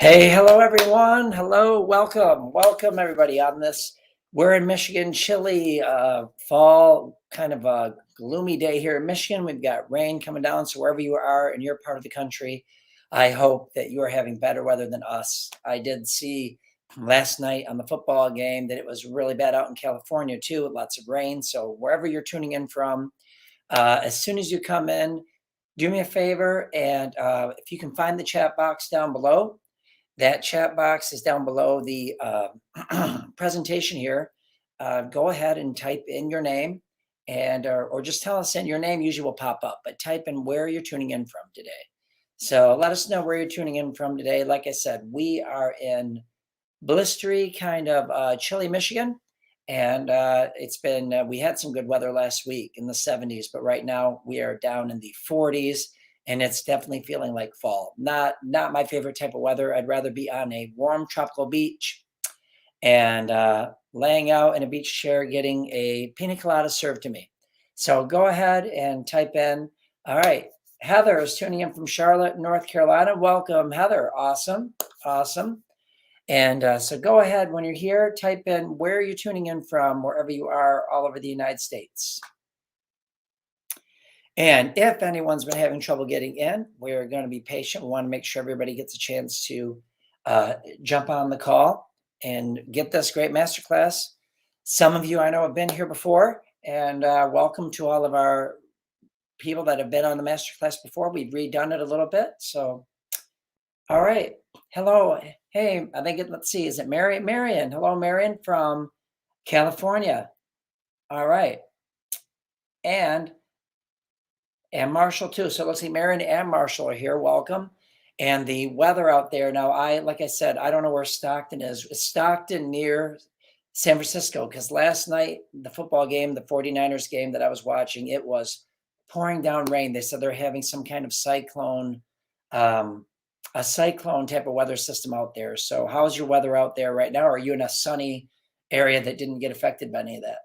Hey, hello everyone. Hello, welcome everybody on this. We're in Michigan, chilly fall, kind of a gloomy day here in Michigan. We've got rain coming down, so wherever you are in your part of the country, I hope that you are having better weather than us. I did see last night on the football game that it was really bad out in California too, with lots of rain. So wherever you're tuning in from, as soon as you come in, do me a favor and if you can find the chat box down below. That chat box is down below the presentation here. Go ahead and type in your name and or just tell us, and your name usually will pop up, but type in where you're tuning in from today. So let us know where you're tuning in from today. Like I said, we are in blistery, kind of chilly Michigan. And it's been, we had some good weather last week in the 70s, but right now we are down in the 40s and it's definitely feeling like fall. Not my favorite type of weather. I'd rather be on a warm tropical beach and laying out in a beach chair getting a pina colada served to me. So go ahead and type in. All right. Heather is tuning in from Charlotte, North Carolina. Welcome, Heather. Awesome. Awesome. And so go ahead when you're here, type in where you're tuning in from, wherever you are, all over the United States. And if anyone's been having trouble getting in, we're going to be patient. We want to make sure everybody gets a chance to jump on the call and get this great masterclass. Some of you I know have been here before, and welcome to all of our people that have been on the masterclass before. We've redone it a little bit. So, all right. Hello. Hey, I think let's see. Is it Marion? Hello, Marion from California. All right. And Marshall too. So let's see, Marion and Marshall are here. Welcome. And the weather out there now, like I said, I don't know where Stockton is. It's Stockton near San Francisco, because last night, the football game, the 49ers game that I was watching, it was pouring down rain. They said they're having some kind of cyclone, a cyclone type of weather system out there. So how's your weather out there right now? Are you in a sunny area that didn't get affected by any of that?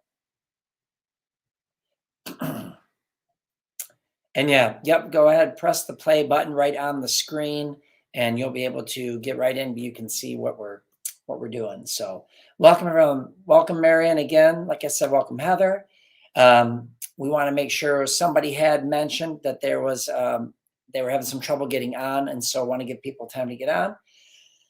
And yep, go ahead, press the play button right on the screen and you'll be able to get right in, but you can see what we're doing. So welcome everyone. Welcome Marion again. Like I said, welcome Heather. We want to make sure somebody had mentioned that there was they were having some trouble getting on, and so I want to give people time to get on.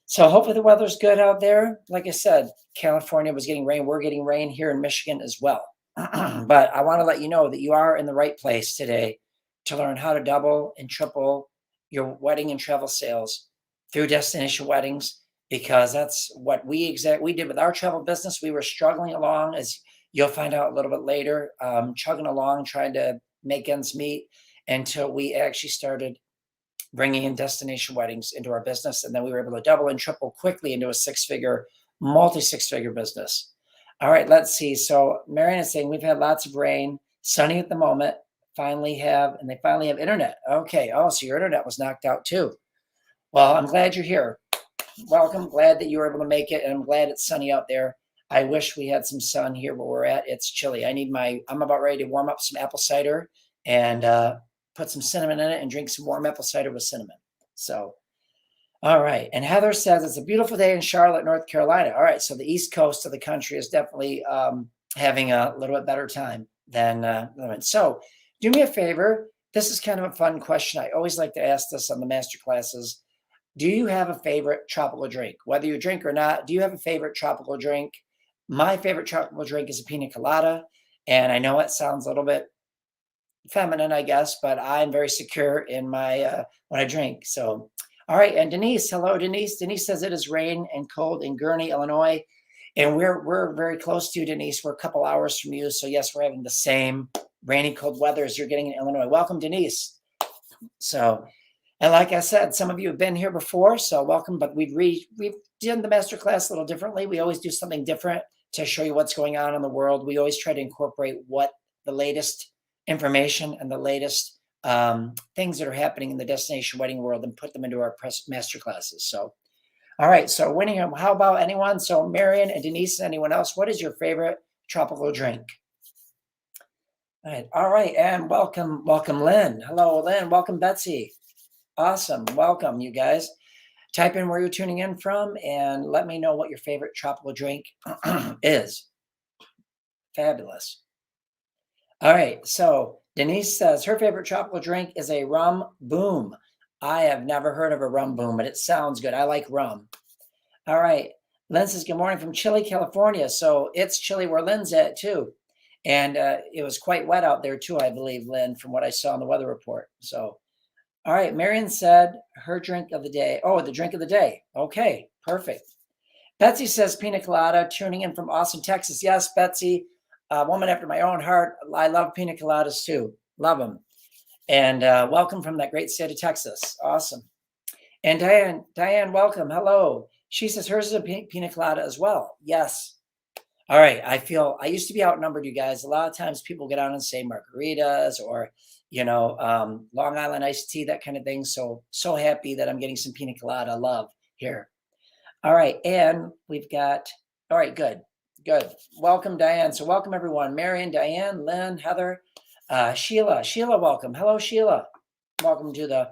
So hopefully the weather's good out there. Like I said, California was getting rain. We're getting rain here in Michigan as well. But I want to let you know that you are in the right place today to learn how to double and triple your wedding and travel sales through destination weddings, because that's what we did with our travel business. We were struggling along, as you'll find out a little bit later, chugging along, trying to make ends meet, until we actually started bringing in destination weddings into our business. And then we were able to double and triple quickly into a multi-six-figure business. All right, let's see. So Marianne is saying we've had lots of rain, sunny at the moment, they finally have internet. Okay. Oh, so your internet was knocked out too. Well, I'm glad you're here. Welcome. Glad that you were able to make it. And I'm glad it's sunny out there. I wish we had some sun here where we're at. It's chilly. I'm about ready to warm up some apple cider and put some cinnamon in it and drink some warm apple cider with cinnamon. So, all right. And Heather says it's a beautiful day in Charlotte, North Carolina. All right. So the East Coast of the country is definitely having a little bit better time than. So do me a favor. This is kind of a fun question. I always like to ask this on the master classes. Do you have a favorite tropical drink? Whether you drink or not, do you have a favorite tropical drink? My favorite tropical drink is a pina colada. And I know it sounds a little bit feminine, I guess, but I'm very secure in my when I drink. So, all right. And Denise, hello, Denise. Denise says it is rain and cold in Gurnee, Illinois, and we're very close to you, Denise. We're a couple hours from you, so yes, we're having the same rainy, cold weather as you're getting in Illinois. Welcome, Denise. So, and like I said, some of you have been here before, so welcome. But we've done the masterclass a little differently. We always do something different to show you what's going on in the world. We always try to incorporate what the latest information and the latest things that are happening in the destination wedding world and put them into our master classes. So, all right. So winning, how about anyone? So Marion and Denise, anyone else? What is your favorite tropical drink? All right. And welcome, Lynn. Hello, Lynn. Welcome, Betsy. Awesome. Welcome, you guys. Type in where you're tuning in from and let me know what your favorite tropical drink is. Fabulous. All right. So Denise says her favorite tropical drink is a rum boom. I have never heard of a rum boom, but it sounds good. I like rum. All right. Lynn says, good morning from Chile, California. So it's chilly where Lynn's at too. And it was quite wet out there too, I believe, Lynn, from what I saw in the weather report. So, all right. Marion said her drink of the day. Oh, the drink of the day. Okay, perfect. Betsy says pina colada, tuning in from Austin, Texas. Yes, Betsy, a woman after my own heart. I love pina coladas too. Love them. And welcome from that great state of Texas. Awesome. And Diane, welcome. Hello. She says hers is a pina colada as well. Yes. All right. I used to be outnumbered, you guys. A lot of times people get on and say margaritas or, Long Island iced tea, that kind of thing. So happy that I'm getting some pina colada love here. All right. And we've got, all right, good. Welcome, Diane. So welcome, everyone. Marion, Diane, Lynn, Heather, Sheila. Sheila, welcome. Hello, Sheila. Welcome to the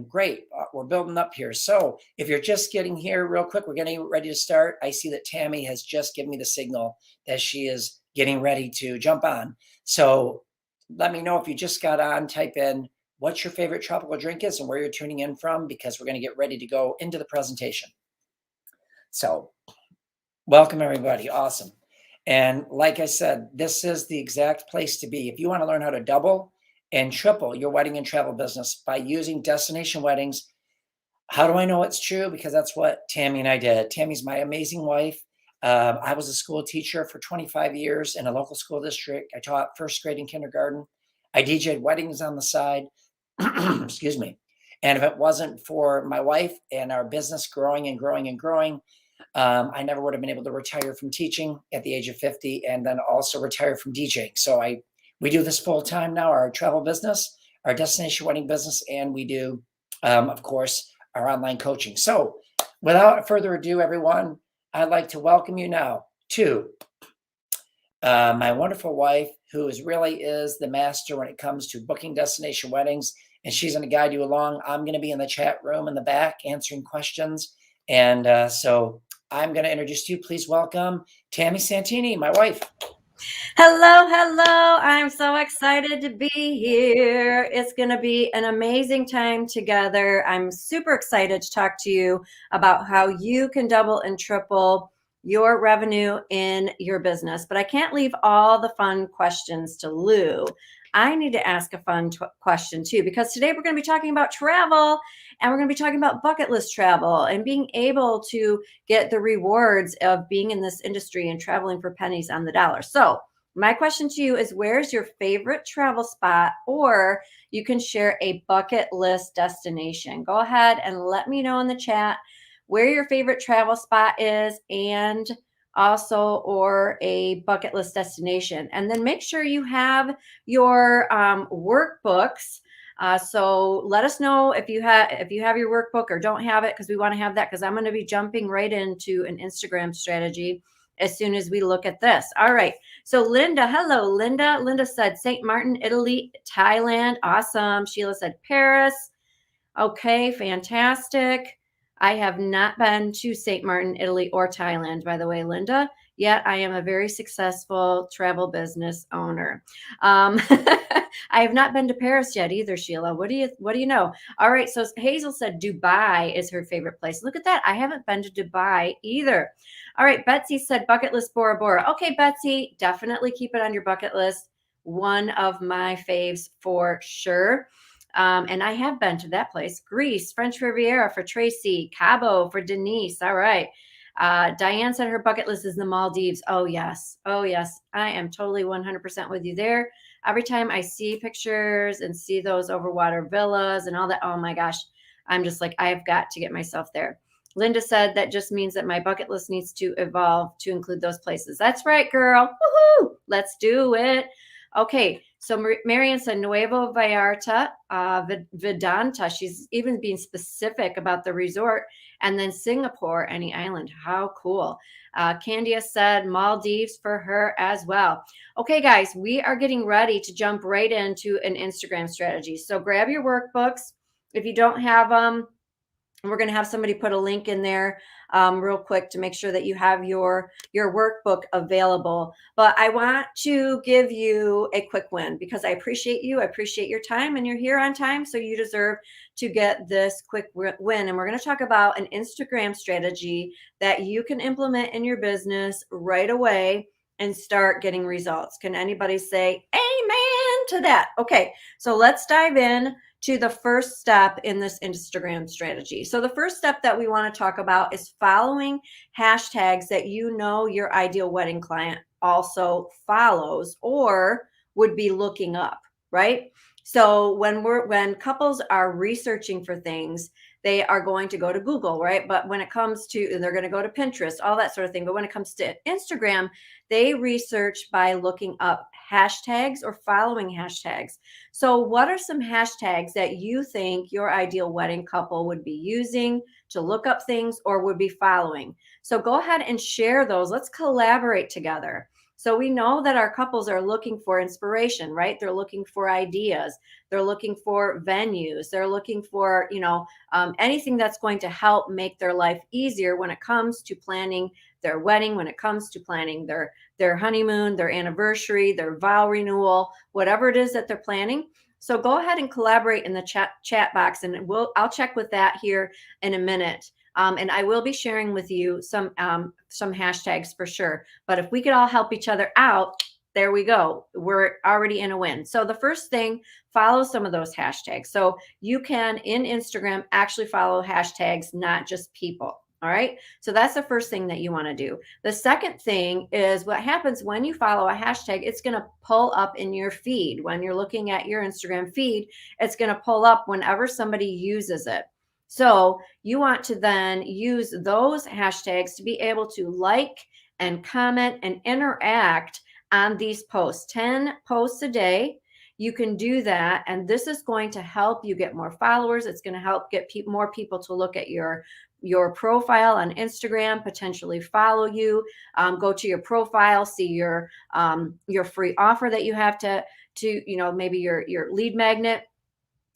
great. We're building up here. So if you're just getting here real quick, we're getting ready to start. I see that Tammy has just given me the signal that she is getting ready to jump on. So let me know if you just got on. Type in what your favorite tropical drink is and where you're tuning in from, because we're going to get ready to go into the presentation. So welcome, everybody. Awesome. And like I said, this is the exact place to be. If you want to learn how to double and triple your wedding and travel business by using destination weddings. How do I know it's true? Because that's what Tammy and I did. Tammy's my amazing wife. I was a school teacher for 25 years in a local school district. I taught first grade and kindergarten. I DJ'd weddings on the side. Excuse me. And if it wasn't for my wife and our business growing and growing and growing, I never would have been able to retire from teaching at the age of 50 and then also retire from DJing. So we do this full time now, our travel business, our destination wedding business, and we do, of course, our online coaching. So without further ado, everyone, I'd like to welcome you now to my wonderful wife, who really is the master when it comes to booking destination weddings. And she's going to guide you along. I'm going to be in the chat room in the back answering questions. And so I'm going to introduce to you. Please welcome Tammy Santini, my wife. Hello. I'm so excited to be here. It's going to be an amazing time together. I'm super excited to talk to you about how you can double and triple your revenue in your business. But I can't leave all the fun questions to Lou. I need to ask a fun question too, because today we're going to be talking about travel, and we're going to be talking about bucket list travel and being able to get the rewards of being in this industry and traveling for pennies on the dollar. So my question to you is, where's your favorite travel spot? Or you can share a bucket list destination. Go ahead and let me know in the chat where your favorite travel spot is, and also or a bucket list destination. And then make sure you have your workbooks. So let us know if you have your workbook or don't have it, because we want to have that, because I'm going to be jumping right into an Instagram strategy as soon as we look at this. All right. So Linda, hello, Linda. Linda said St. Martin, Italy, Thailand. Awesome. Sheila said Paris. Okay, fantastic. I have not been to St. Martin, Italy, or Thailand, by the way, Linda. Yet I am a very successful travel business owner. I have not been to Paris yet either, Sheila. What do you know? All right, so Hazel said Dubai is her favorite place. Look at that. I haven't been to Dubai either. All right, Betsy said bucket list Bora Bora. Okay, Betsy, definitely keep it on your bucket list. One of my faves for sure. And I have been to that place. Greece, French Riviera for Tracy, Cabo for Denise. All right. Diane said her bucket list is the Maldives. Oh, yes. I am totally 100% with you there. Every time I see pictures and see those overwater villas and all that, oh my gosh, I'm just like, I've got to get myself there. Linda said that just means that my bucket list needs to evolve to include those places. That's right, girl. Woohoo! Let's do it. Okay, so Marian said Nuevo Vallarta, Vedanta. She's even being specific about the resort. And then Singapore, any island. How cool. Candia said Maldives for her as well. Okay, guys, we are getting ready to jump right into an Instagram strategy. So grab your workbooks. If you don't have them, And we're going to have somebody put a link in there real quick to make sure that you have your workbook available. But I want to give you a quick win because I appreciate you. I appreciate your time, and you're here on time. So you deserve to get this quick win. And we're going to talk about an Instagram strategy that you can implement in your business right away and start getting results. Can anybody say amen to that? Okay, so let's dive in to the first step in this Instagram strategy. So the first step that we want to talk about is following hashtags that you know your ideal wedding client also follows or would be looking up, right? So when couples are researching for things, they are going to go to Google, right? But when it comes to, they're going to go to Pinterest, all that sort of thing. But when it comes to Instagram, they research by looking up hashtags or following hashtags. So what are some hashtags that you think your ideal wedding couple would be using to look up things or would be following? So go ahead and share those. Let's collaborate together. So we know that our couples are looking for inspiration, right? They're looking for ideas. They're looking for venues. They're looking for, anything that's going to help make their life easier when it comes to planning their wedding, when it comes to planning their honeymoon, their anniversary, their vow renewal, whatever it is that they're planning. So go ahead and collaborate in the chat box, and I'll check with that here in a minute. And I will be sharing with you some hashtags for sure. But if we could all help each other out, there we go. We're already in a win. So the first thing, follow some of those hashtags. So you can, in Instagram, actually follow hashtags, not just people. All right. So that's the first thing that you want to do. The second thing is what happens when you follow a hashtag, it's going to pull up in your feed. When you're looking at your Instagram feed, it's going to pull up whenever somebody uses it. So you want to then use those hashtags to be able to like and comment and interact on these posts. 10 posts a day. You can do that. And this is going to help you get more followers. It's going to help get more people to look at your profile on Instagram, potentially follow you, go to your profile, see your free offer that you have to maybe your lead magnet.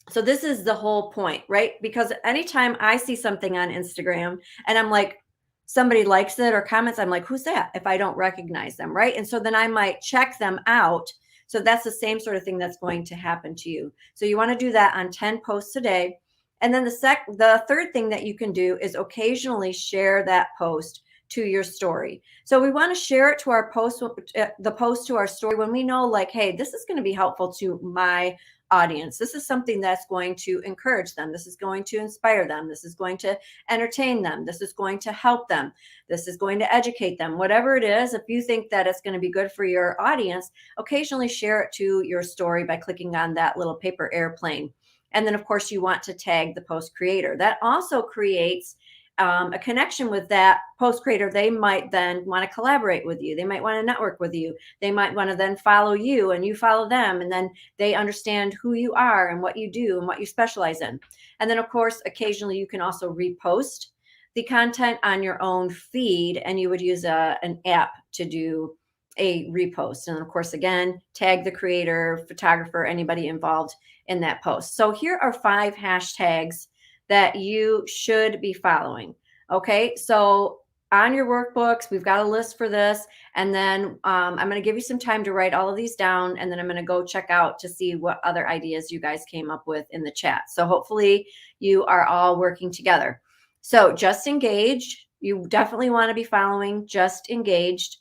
So this is the whole point, right? Because anytime I see something on Instagram and I'm like, somebody likes it or comments, I'm like, who's that? If I don't recognize them, right? And so then I might check them out. So that's the same sort of thing that's going to happen to you. So you want to do that on 10 posts a day. And then the third thing that you can do is occasionally share that post to your story. So we want to share it to our post, the post to our story when we know like, hey, this is going to be helpful to my audience. This is something that's going to encourage them. This is going to inspire them. This is going to entertain them. This is going to help them. This is going to educate them. Whatever it is, if you think that it's going to be good for your audience, occasionally share it to your story by clicking on that little paper airplane. And then, of course, you want to tag the post creator. That also creates a connection with that post creator. They might then want to collaborate with you. They might want to network with you. They might want to then follow you and you follow them. And then they understand who you are and what you do and what you specialize in. And then, of course, occasionally you can also repost the content on your own feed, and you would use an app to do a repost. And of course, again, tag the creator, photographer, anybody involved in that post. So here are 5 hashtags that you should be following. Okay, so on your workbooks, we've got a list for this. And then I'm going to give you some time to write all of these down. And then I'm going to go check out to see what other ideas you guys came up with in the chat. So hopefully you are all working together. So just engaged, you definitely want to be following just engaged,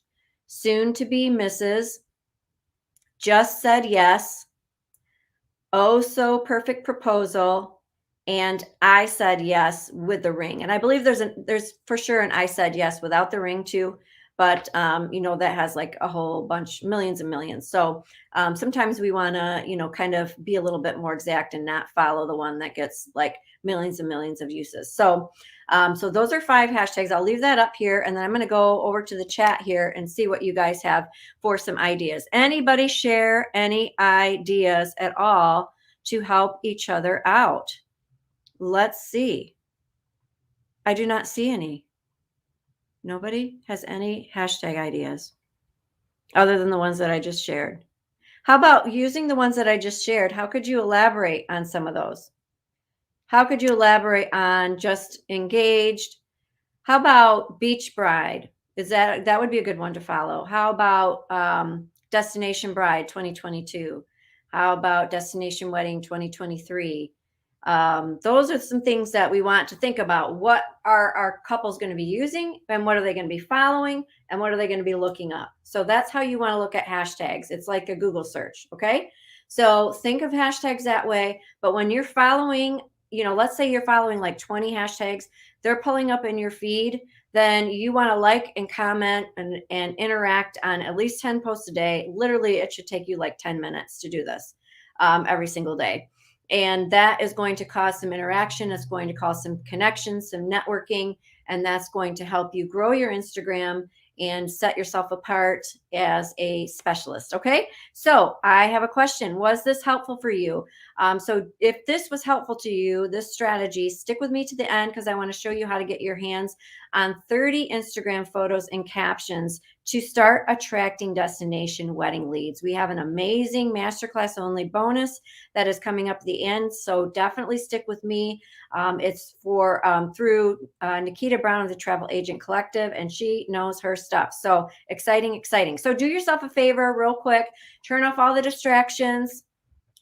soon to be Mrs., just said yes, oh so perfect proposal, and I said yes with the ring. And I believe there's for sure an I said yes without the ring too, but that has like a whole bunch, millions and millions. So sometimes we want to kind of be a little bit more exact and not follow the one that gets like millions and millions of uses. So those are 5 hashtags. I'll leave that up here, and then I'm going to go over to the chat here and see what you guys have for some ideas. Anybody share any ideas at all to help each other out? Let's see. I do not see any. Nobody has any hashtag ideas other than the ones that I just shared. How about using the ones that I just shared? How could you elaborate on some of those? How could you elaborate on just engaged? How about beach bride? That would be a good one to follow. How about destination bride 2022? How about destination wedding 2023? Those are some things that we want to think about. What are our couples going to be using, and what are they going to be following, and what are they going to be looking up? So that's how you want to look at hashtags. It's like a Google search. Okay. So think of hashtags that way. But when you're following, let's say you're following like 20 hashtags, they're pulling up in your feed, then you want to like and comment and interact on at least 10 posts a day. Literally, it should take you like 10 minutes to do this every single day. And that is going to cause some interaction. It's going to cause some connections, some networking, and that's going to help you grow your Instagram and set yourself apart as a specialist. Okay. So I have a question. Was this helpful for you? So if this was helpful to you, this strategy, stick with me to the end because I want to show you how to get your hands on 30 Instagram photos and captions to start attracting destination wedding leads. We have an amazing masterclass only bonus that is coming up at the end. So definitely stick with me. It's for through Nikita Brown of the Travel Agent Collective, and she knows her stuff. So exciting, exciting. So do yourself a favor real quick, turn off all the distractions,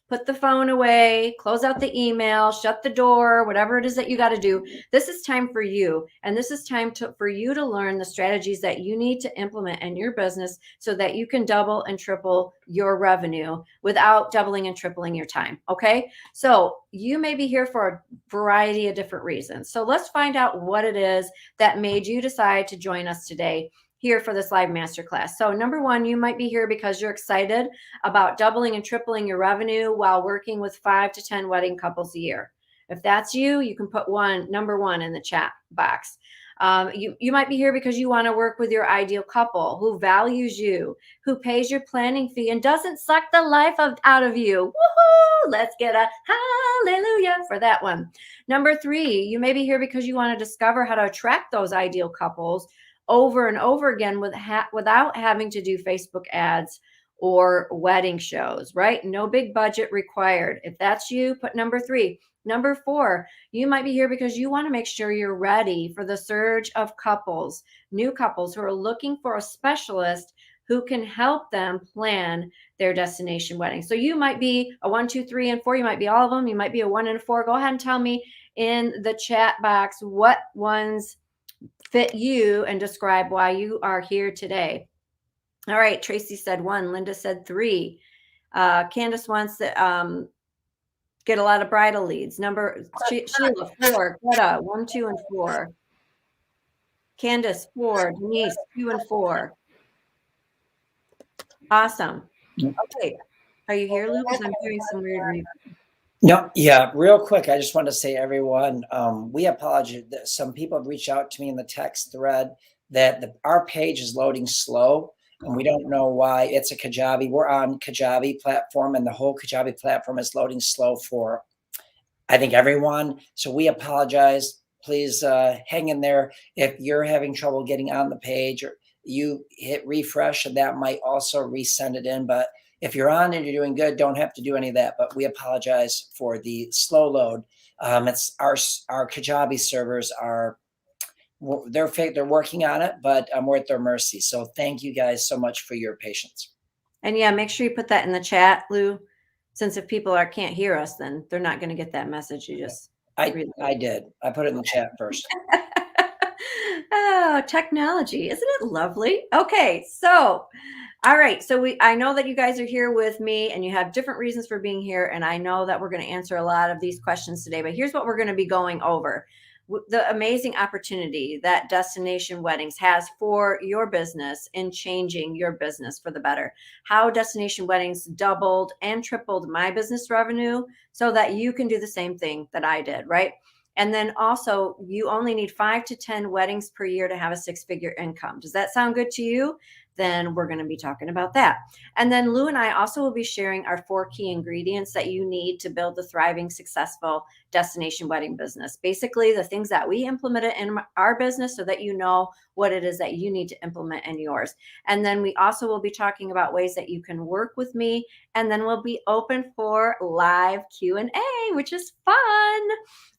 put the phone away, close out the email, shut the door, whatever it is that you got to do. This is time for you. And this is time for you to learn the strategies that you need to implement in your business so that you can double and triple your revenue without doubling and tripling your time. Okay. So you may be here for a variety of different reasons. So let's find out what it is that made you decide to join us today here for this live masterclass. So number one, you might be here because you're excited about doubling and tripling your revenue while working with 5 to 10 wedding couples a year. If that's you, you can put number one in the chat box. You might be here because you want to work with your ideal couple who values you, who pays your planning fee and doesn't suck the life out of you. Woohoo! Let's get a hallelujah for that one. Number three, you may be here because you want to discover how to attract those ideal couples over and over again without having to do Facebook ads or wedding shows, right? No big budget required. If that's you, put number three. Number four, you might be here because you want to make sure you're ready for the surge of couples, new couples who are looking for a specialist who can help them plan their destination wedding. So you might be a 1, 2, 3, and 4. You might be all of them. You might be a 1 and a 4. Go ahead and tell me in the chat box what ones fit you and describe why you are here today. All right. Tracy said 1. Linda said 3. Candace wants to get a lot of bridal leads. Sheila 4. Greta 1, 2, and 4. Candace 4. Denise 2 and 4. Awesome. Okay. Are you here, Lucas? I'm hearing some weird. No, yeah, real quick. I just want to say, everyone, we apologize that some people have reached out to me in the text thread that our page is loading slow, and we don't know why. It's a Kajabi. We're on Kajabi platform, and the whole Kajabi platform is loading slow for, I think, everyone. So we apologize. Please hang in there. If you're having trouble getting on the page, or you hit refresh, and that might also resend it in. But if you're on and you're doing good, don't have to do any of that. But we apologize for the slow load. It's our Kajabi servers they're working on it, but we're at their mercy. So thank you guys so much for your patience. And yeah, make sure you put that in the chat, Lou, since if people can't hear us, then they're not going to get that message. I did. I put it in the chat first. Oh, technology. Isn't it lovely? Okay. So, all right. So I know that you guys are here with me and you have different reasons for being here. And I know that we're going to answer a lot of these questions today, but here's what we're going to be going over. The amazing opportunity that Destination Weddings has for your business in changing your business for the better. How Destination Weddings doubled and tripled my business revenue so that you can do the same thing that I did, right? And then also, you only need 5 to 10 weddings per year to have a 6-figure income. Does that sound good to you? Then we're going to be talking about that. And then Lou and I also will be sharing our 4 key ingredients that you need to build a thriving, successful destination wedding business. Basically, the things that we implemented in our business so that you know what it is that you need to implement in yours. And then we also will be talking about ways that you can work with me, and then we'll be open for live Q&A, which is fun.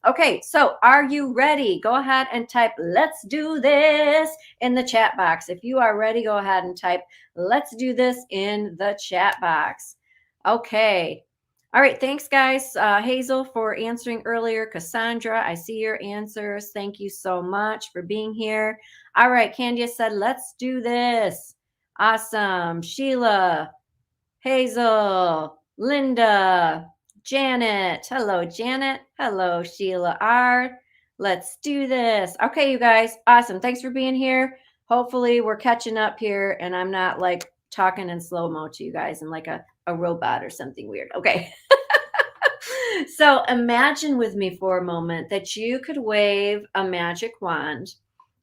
Okay, so are you ready? Go ahead and type "let's do this" in the chat box. If you are ready, go ahead and type "let's do this" in the chat box. Okay. All right. Thanks, guys. Hazel, for answering earlier. Cassandra, I see your answers. Thank you so much for being here. All right. Candia said, "let's do this." Awesome. Sheila, Hazel, Linda, Janet. Hello, Janet. Hello, Sheila R. Let's do this. Okay, you guys. Awesome. Thanks for being here. Hopefully we're catching up here and I'm not like talking in slow-mo to you guys and like a robot or something weird. Okay. So imagine with me for a moment that you could wave a magic wand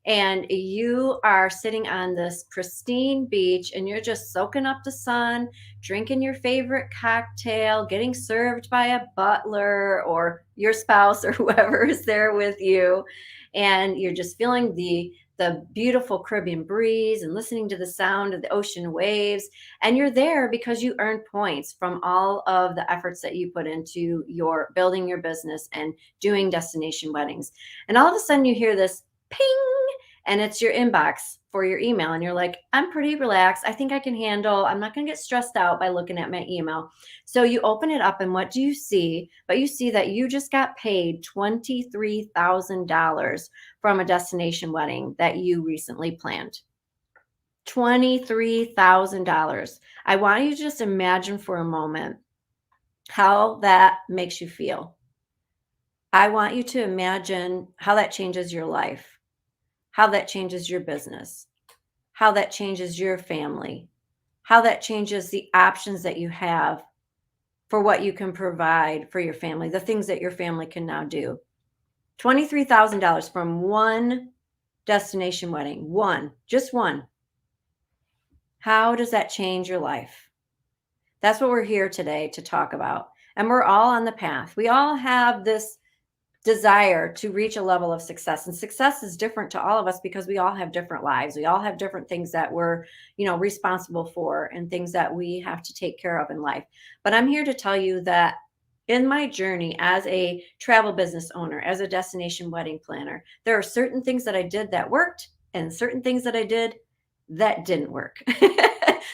and you are sitting on this pristine beach and you're just soaking up the sun, drinking your favorite cocktail, getting served by a butler or your spouse or whoever is there with you. And you're just feeling the beautiful Caribbean breeze and listening to the sound of the ocean waves. And you're there because you earned points from all of the efforts that you put into your building your business and doing destination weddings. And all of a sudden you hear this ping, and it's your inbox for your email. And you're like, I'm pretty relaxed. I think I can handle, I'm not going to get stressed out by looking at my email. So you open it up and what do you see? But you see that you just got paid $23,000 from a destination wedding that you recently planned. $23,000. I want you to just imagine for a moment how that makes you feel. I want you to imagine how that changes your life, how that changes your business, how that changes your family, how that changes the options that you have for what you can provide for your family, the things that your family can now do. $23,000 from one destination wedding, just one. How does that change your life? That's what we're here today to talk about. And we're all on the path. We all have this desire to reach a level of success, and success is different to all of us because we all have different lives. We all have different things that we're, responsible for and things that we have to take care of in life. But I'm here to tell you that in my journey as a travel business owner, as a destination wedding planner, there are certain things that I did that worked and certain things that I did that didn't work.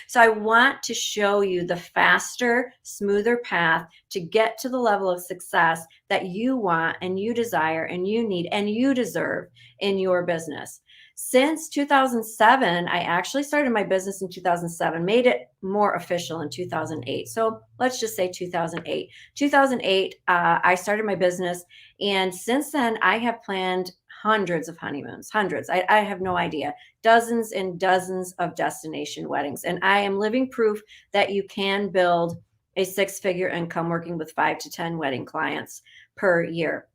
So I want to show you the faster, smoother path to get to the level of success that you want and you desire and you need and you deserve in your business. Since 2007, I actually started my business in 2007, made it more official in 2008. So let's just say 2008. 2008, I started my business. And since then, I have planned hundreds of honeymoons, hundreds. I have no idea. Dozens and dozens of destination weddings. And I am living proof that you can build a six-figure income working with 5 to 10 wedding clients per year.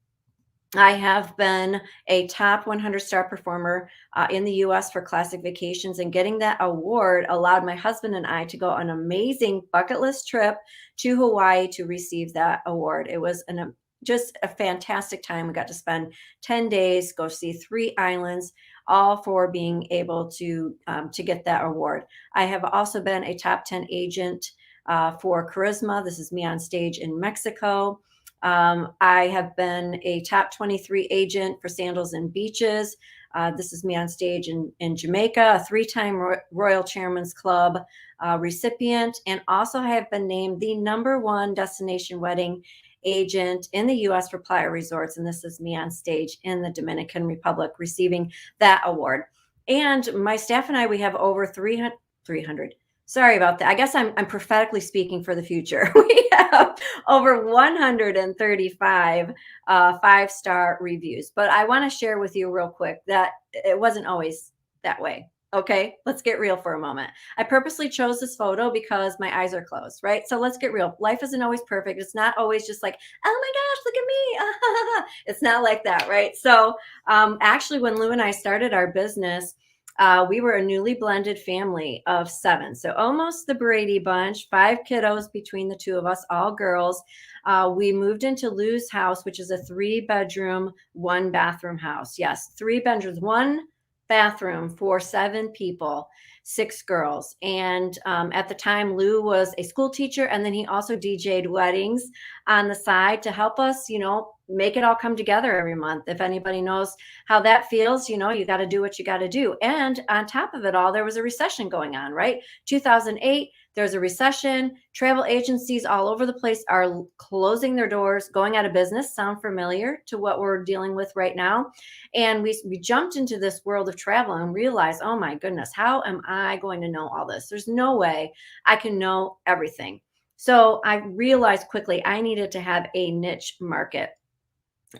I have been a top 100 star performer in the US for classic vacations, and getting that award allowed my husband and I to go on an amazing bucket list trip to Hawaii to receive that award. It was just a fantastic time. We got to spend 10 days, go see 3 islands, all for being able to get that award. I have also been a top 10 agent for Charisma. This is me on stage in Mexico. I have been a top 23 agent for Sandals and Beaches. This is me on stage in Jamaica, a 3-time Royal Chairman's Club recipient, and also I have been named the #1 destination wedding agent in the U.S. for Playa Resorts, and this is me on stage in the Dominican Republic receiving that award. And my staff and I, we have over 300. Sorry about that. I guess I'm prophetically speaking for the future. We have over 135 5-star reviews. But I want to share with you real quick that it wasn't always that way. Okay, let's get real for a moment. I purposely chose this photo because my eyes are closed, right? So let's get real. Life isn't always perfect. It's not always just like, oh my gosh, look at me. It's not like that, right? So actually, when Lou and I started our business, we were a newly blended family of 7. So almost the Brady Bunch, 5 kiddos between the two of us, all girls. we moved into Lou's house, which is a 3-bedroom, 1-bathroom house. Yes, 3 bedrooms, 1 bathroom for 7 people, 6 girls. And at the time, Lou was a school teacher, and then he also DJ'd weddings on the side to help us, make it all come together every month. If anybody knows how that feels, you got to do what you got to do. And on top of it all, there was a recession going on, right? 2008, there's a recession. Travel agencies all over the place are closing their doors, going out of business. Sound familiar to what we're dealing with right now? And we jumped into this world of travel and realized, oh my goodness, how am I going to know all this? There's no way I can know everything. So I realized quickly I needed to have a niche market.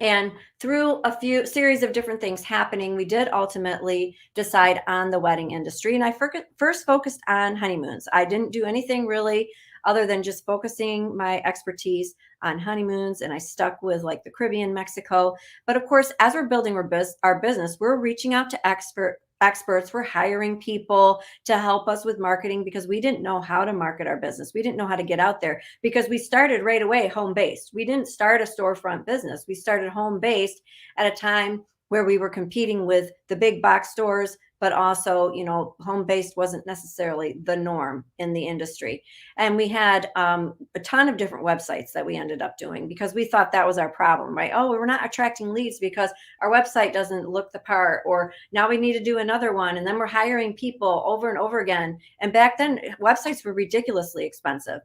And through a few series of different things happening, we did ultimately decide on the wedding industry. And I first focused on honeymoons. I didn't do anything really other than just focusing my expertise on honeymoons. And I stuck with like the Caribbean, Mexico. But of course, as we're building our business, we're reaching out to experts. We're hiring people to help us with marketing because we didn't know how to market our business. We didn't know how to get out there because we started right away home based. We didn't start a storefront business. We started home based at a time where we were competing with the big box stores, but also, home based wasn't necessarily the norm in the industry. And we had a ton of different websites that we ended up doing because we thought that was our problem, right? Oh, we're not attracting leads because our website doesn't look the part, or now we need to do another one. And then we're hiring people over and over again. And back then, websites were ridiculously expensive.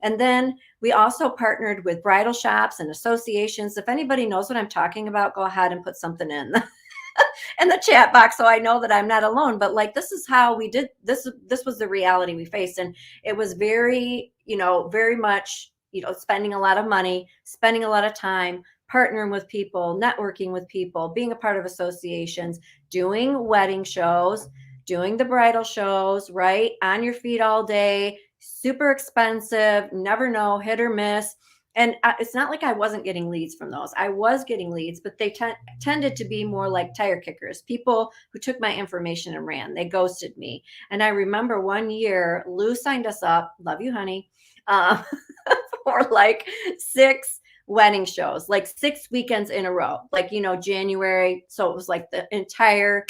And then we also partnered with bridal shops and associations. If anybody knows what I'm talking about, go ahead and put something in in the chat box so I know that I'm not alone. But like, this is how we did this. This was the reality we faced. And it was very, very much, spending a lot of money, spending a lot of time, partnering with people, networking with people, being a part of associations, doing wedding shows, doing the bridal shows, right? On your feet all day, super expensive, never know, hit or miss. And it's not like I wasn't getting leads from those. I was getting leads, but they tended to be more like tire kickers, people who took my information and ran. They ghosted me. And I remember one year, Lou signed us up, love you, honey, for like 6 wedding shows, like 6 weekends in a row, like, January. So it was like the entire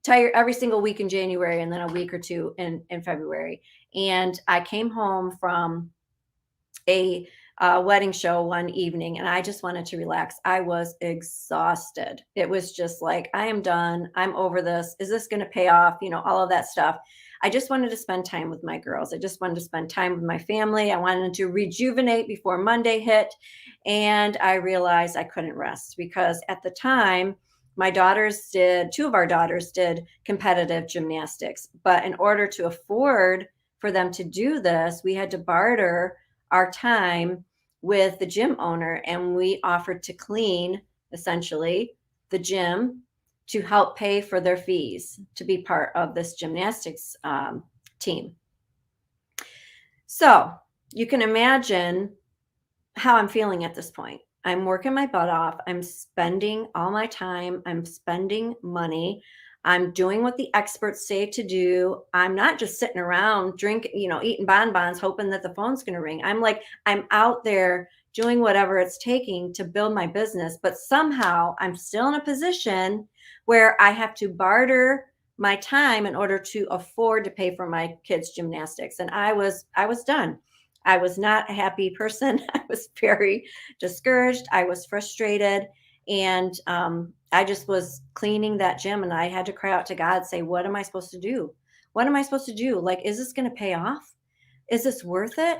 every single week in January, and then a week or two in February. And I came home from a wedding show one evening and I just wanted to relax. I was exhausted. It was just like, I am done. I'm over this. Is this going to pay off? All of that stuff. I just wanted to spend time with my girls. I just wanted to spend time with my family. I wanted to rejuvenate before Monday hit. And I realized I couldn't rest because at the time, two of our daughters did competitive gymnastics. But in order to afford for them to do this, we had to barter our time with the gym owner, and we offered to clean essentially the gym to help pay for their fees to be part of this gymnastics team. So you can imagine how I'm feeling at this point. I'm working my butt off. I'm spending all my time. I'm spending money. I'm doing what the experts say to do. I'm not just sitting around drinking, eating bonbons, hoping that the phone's going to ring. I'm out there doing whatever it's taking to build my business. But somehow I'm still in a position where I have to barter my time in order to afford to pay for my kids' gymnastics. And I was done. I was not a happy person. I was very discouraged. I was frustrated. And I just was cleaning that gym, and I had to cry out to God, say, what am I supposed to do? What am I supposed to do? Like, is this going to pay off? Is this worth it?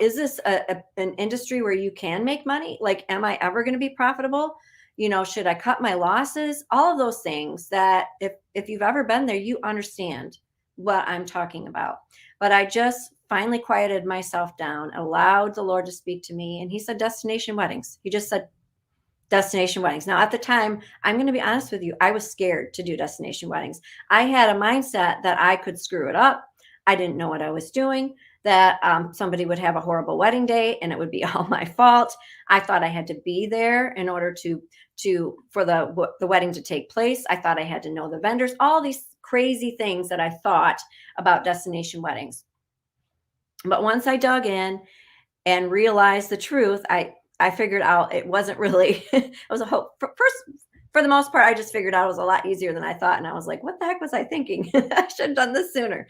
Is this an industry where you can make money? Like, am I ever going to be profitable? Should I cut my losses? All of those things that if you've ever been there, you understand what I'm talking about. But I just finally quieted myself down, allowed the Lord to speak to me. And he said, destination weddings. He just said, destination weddings. Now, at the time, I'm going to be honest with you, I was scared to do destination weddings. I had a mindset that I could screw it up. I didn't know what I was doing, that somebody would have a horrible wedding day and it would be all my fault. I thought I had to be there in order for the wedding to take place. I thought I had to know the vendors, all these crazy things that I thought about destination weddings. But once I dug in and realized the truth, I I figured out it wasn't really, it was a hope. For the most part, I just figured out it was a lot easier than I thought. And I was like, what the heck was I thinking? I should have done this sooner.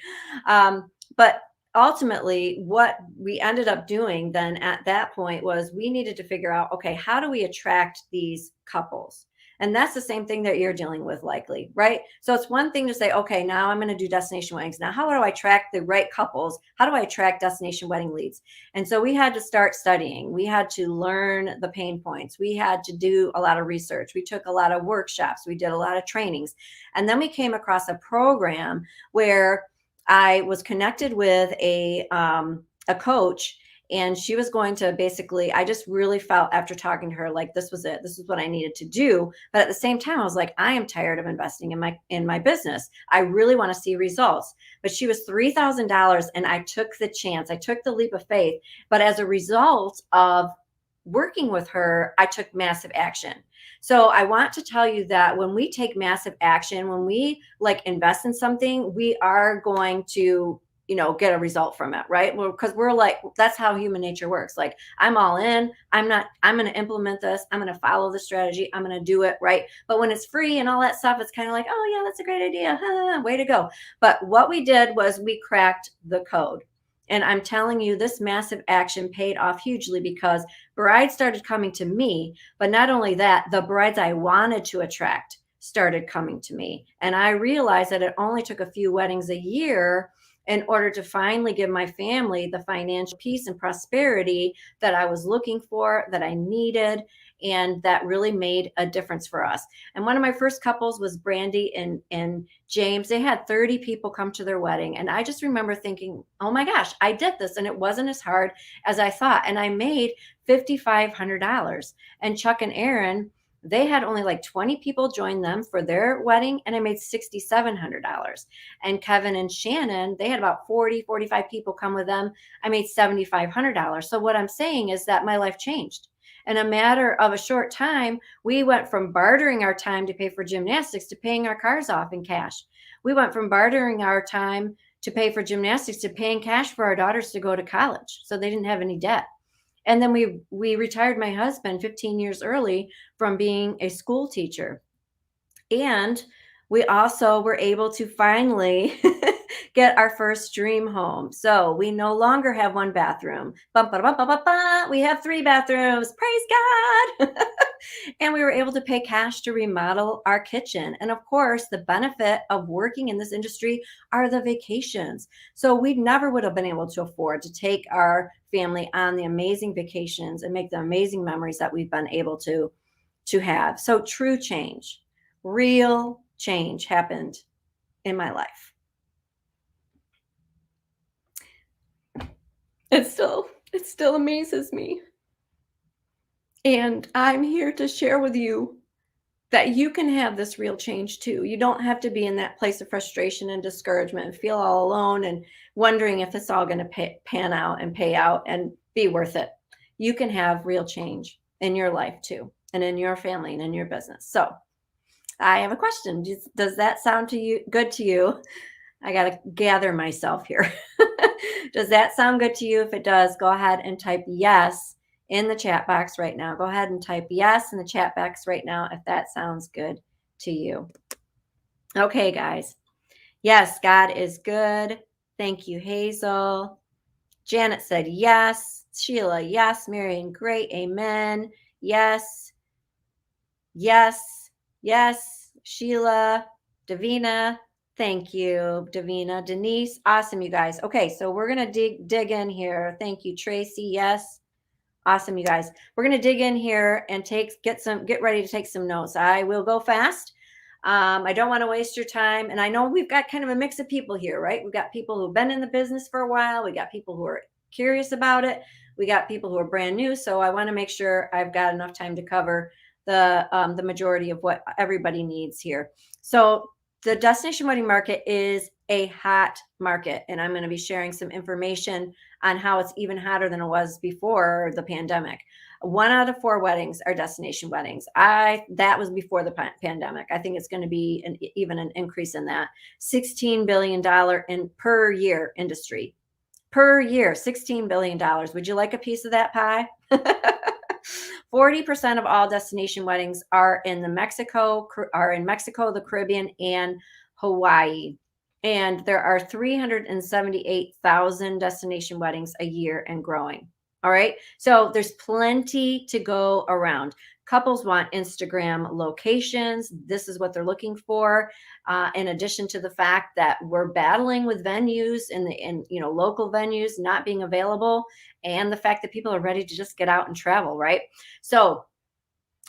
But ultimately, what we ended up doing then at that point was we needed to figure out, okay, how do we attract these couples? And that's the same thing that you're dealing with, likely, right? So it's one thing to say, okay, now I'm going to do destination weddings. Now, how do I attract the right couples? How do I attract destination wedding leads? And so we had to start studying. We had to learn the pain points. We had to do a lot of research. We took a lot of workshops. We did a lot of trainings. And then we came across a program where I was connected with a coach, and she was going to basically, I just really felt after talking to her, like this was it. This is what I needed to do. But at the same time, I was like, I am tired of investing in my business. I really want to see results. But she was $3,000, and I took the chance. I took the leap of faith. But as a result of working with her, I took massive action. So I want to tell you that when we take massive action, when we like invest in something, we are going to, get a result from it, right? Well, because we're like, that's how human nature works. Like, I'm all in. I'm going to implement this. I'm going to follow the strategy. I'm going to do it, right? But when it's free and all that stuff, it's kind of like, oh yeah, that's a great idea. Way to go. But what we did was we cracked the code. And I'm telling you, this massive action paid off hugely because brides started coming to me. But not only that, the brides I wanted to attract started coming to me. And I realized that it only took a few weddings a year in order to finally give my family the financial peace and prosperity that I was looking for, that I needed, and that really made a difference for us. And one of my first couples was Brandy and James. They had 30 people come to their wedding. And I just remember thinking, oh my gosh, I did this. And it wasn't as hard as I thought. And I made $5,500. And Chuck and Aaron, they had only like 20 people join them for their wedding, and I made $6,700. And Kevin and Shannon, they had about 40, 45 people come with them. I made $7,500. So what I'm saying is that my life changed. In a matter of a short time, we went from bartering our time to pay for gymnastics to paying our cars off in cash. We went from bartering our time to pay for gymnastics to paying cash for our daughters to go to college, so they didn't have any debt. And then we retired my husband 15 years early from being a school teacher. And we also were able to finally get our first dream home. So we no longer have one bathroom. We have 3 bathrooms. Praise God. And we were able to pay cash to remodel our kitchen. And of course, the benefit of working in this industry are the vacations. So we never would have been able to afford to take our family on the amazing vacations and make the amazing memories that we've been able to have. So true change, real change happened in my life. It still amazes me. And I'm here to share with you that you can have this real change too. You don't have to be in that place of frustration and discouragement and feel all alone and wondering if it's all going to pan out and pay out and be worth it. You can have real change in your life too, and in your family and in your business. So I have a question. Does that sound good to you? I got to gather myself here. Does that sound good to you? If it does, go ahead and type yes in the chat box right now. Go ahead and type yes in the chat box right now if that sounds good to you. Okay, guys. Yes, God is good. Thank you, Hazel. Janet said yes. Sheila, yes. Marion, great. Amen. Yes. Yes. Yes. Sheila, Davina, thank you, Davina. Denise, awesome, you guys. Okay, so we're going to dig in here. Thank you, Tracy. Yes. Awesome, you guys. We're going to dig in here and get ready to take some notes. I will go fast. I don't want to waste your time. And I know we've got kind of a mix of people here, right? We've got people who've been in the business for a while. We got people who are curious about it. We got people who are brand new. So I want to make sure I've got enough time to cover the majority of what everybody needs here. So the destination wedding market is a hot market, and I'm going to be sharing some information on how it's even hotter than it was before the pandemic. 1 out of 4 weddings are destination weddings. That was before the pandemic. I think it's going to be even an increase in that. $16 billion per year industry. Per year, $16 billion. Would you like a piece of that pie? 40% of all destination weddings are in Mexico, the Caribbean, and Hawaii. And there are 378,000 destination weddings a year and growing. All right. So there's plenty to go around. Couples want Instagram locations. This is what they're looking for. In addition to the fact that we're battling with venues in local venues not being available, and the fact that people are ready to just get out and travel, right? So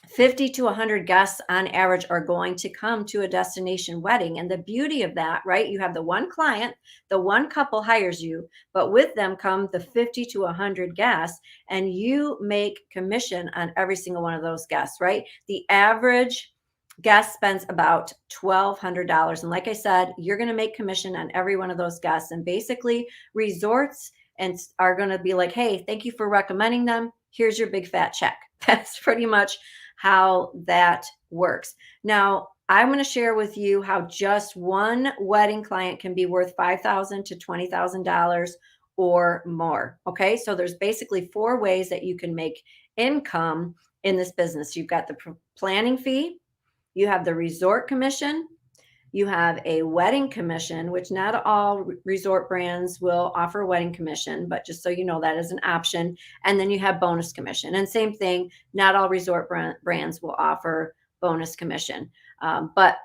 50 to 100 guests on average are going to come to a destination wedding. And the beauty of that, right? You have the one client, the one couple hires you, but with them come the 50 to 100 guests, and you make commission on every single one of those guests, right? The average guest spends about $1,200. And like I said, you're going to make commission on every one of those guests. And basically, resorts are going to be like, hey, thank you for recommending them. Here's your big fat check. That's pretty much how that works. Now, I'm going to share with you how just one wedding client can be worth $5,000 to $20,000 or more. Okay, so there's basically 4 ways that you can make income in this business. You've got the planning fee, you have the resort commission, you have a wedding commission, which not all resort brands will offer a wedding commission, but just so you know, that is an option. And then you have bonus commission. And same thing, not all resort brands will offer bonus commission. But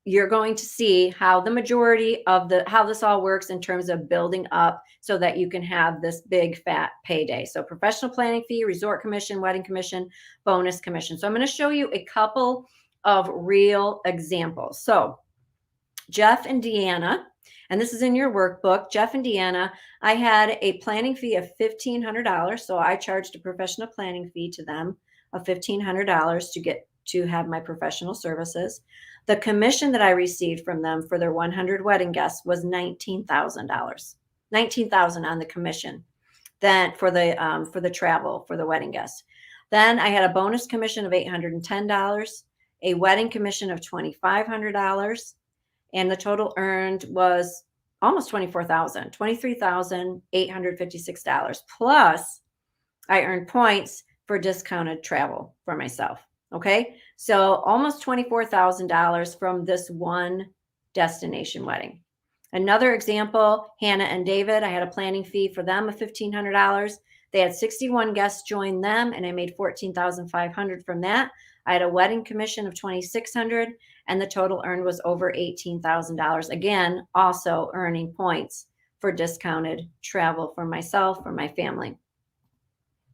you're going to see how the majority of how this all works in terms of building up so that you can have this big fat payday. So professional planning fee, resort commission, wedding commission, bonus commission. So I'm going to show you a couple of real examples. So Jeff and Deanna, and this is in your workbook, Jeff and Deanna, I had a planning fee of $1,500. So I charged a professional planning fee to them of $1,500 to have my professional services. The commission that I received from them for their 100 wedding guests was $19,000. $19,000 on the commission. Then for the travel for the wedding guests. Then I had a bonus commission of $810, a wedding commission of $2,500. And the total earned was almost $24,000, $23,856. Plus, I earned points for discounted travel for myself. Okay, so almost $24,000 from this one destination wedding. Another example, Hannah and David, I had a planning fee for them of $1,500. They had 61 guests join them, and I made $14,500 from that. I had a wedding commission of $2,600, and the total earned was over $18,000. Again, also earning points for discounted travel for myself, for my family.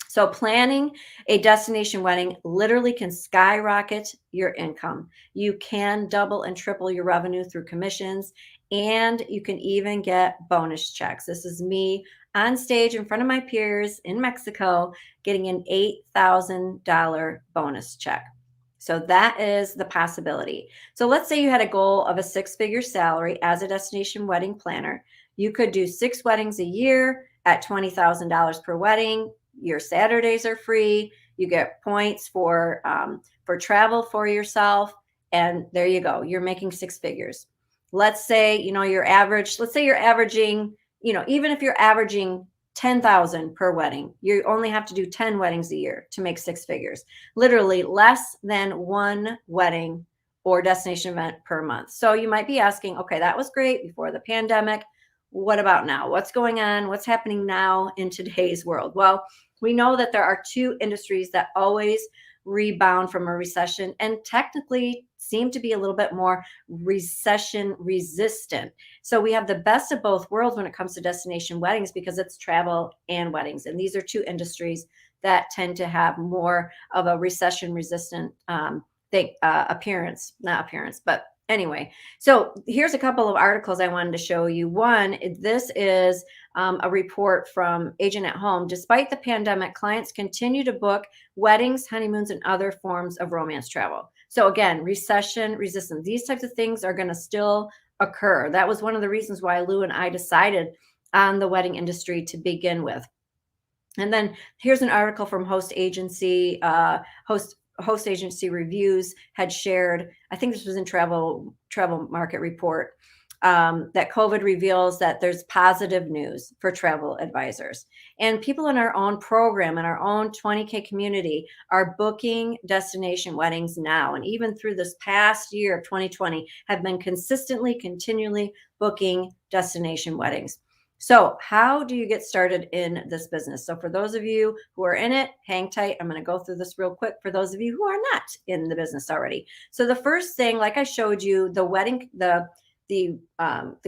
So planning a destination wedding literally can skyrocket your income. You can double and triple your revenue through commissions, and you can even get bonus checks. This is me on stage in front of my peers in Mexico getting an $8,000 bonus check. So that is the possibility. So let's say you had a goal of a 6-figure salary as a destination wedding planner. You could do 6 weddings a year at $20,000 per wedding. Your Saturdays are free. You get points for travel for yourself. And there you go. You're making 6 figures. Let's say, you're averaging, even if you're averaging 10,000 per wedding, you only have to do 10 weddings a year to make 6 figures, literally less than 1 wedding or destination event per month. So you might be asking, okay, that was great before the pandemic. What about now? What's going on? What's happening now in today's world? Well, we know that there are 2 industries that always rebound from a recession and technically seem to be a little bit more recession resistant. So we have the best of both worlds when it comes to destination weddings because it's travel and weddings. And these are 2 industries that tend to have more of a recession resistant appearance, but anyway, so here's a couple of articles I wanted to show you. One, this is a report from Agent at Home. Despite the pandemic, clients continue to book weddings, honeymoons, and other forms of romance travel. So again, recession resistant. These types of things are going to still occur. That was one of the reasons why Lou and I decided on the wedding industry to begin with. And then here's an article from Host Agency Reviews had shared, I think this was in Travel Market Report. that COVID reveals that there's positive news for travel advisors. And people in our own program, in our own 20K community, are booking destination weddings now. And even through this past year of 2020, have been consistently, continually booking destination weddings. So, how do you get started in this business? So, for those of you who are in it, hang tight. I'm going to go through this real quick for those of you who are not in the business already. So, the first thing, like I showed you, the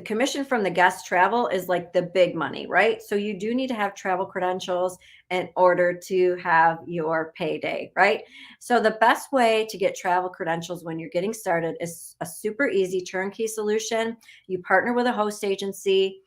commission from the guest travel is like the big money, right? So you do need to have travel credentials in order to have your payday, right? So the best way to get travel credentials when you're getting started is a super easy turnkey solution. You partner with a host agency.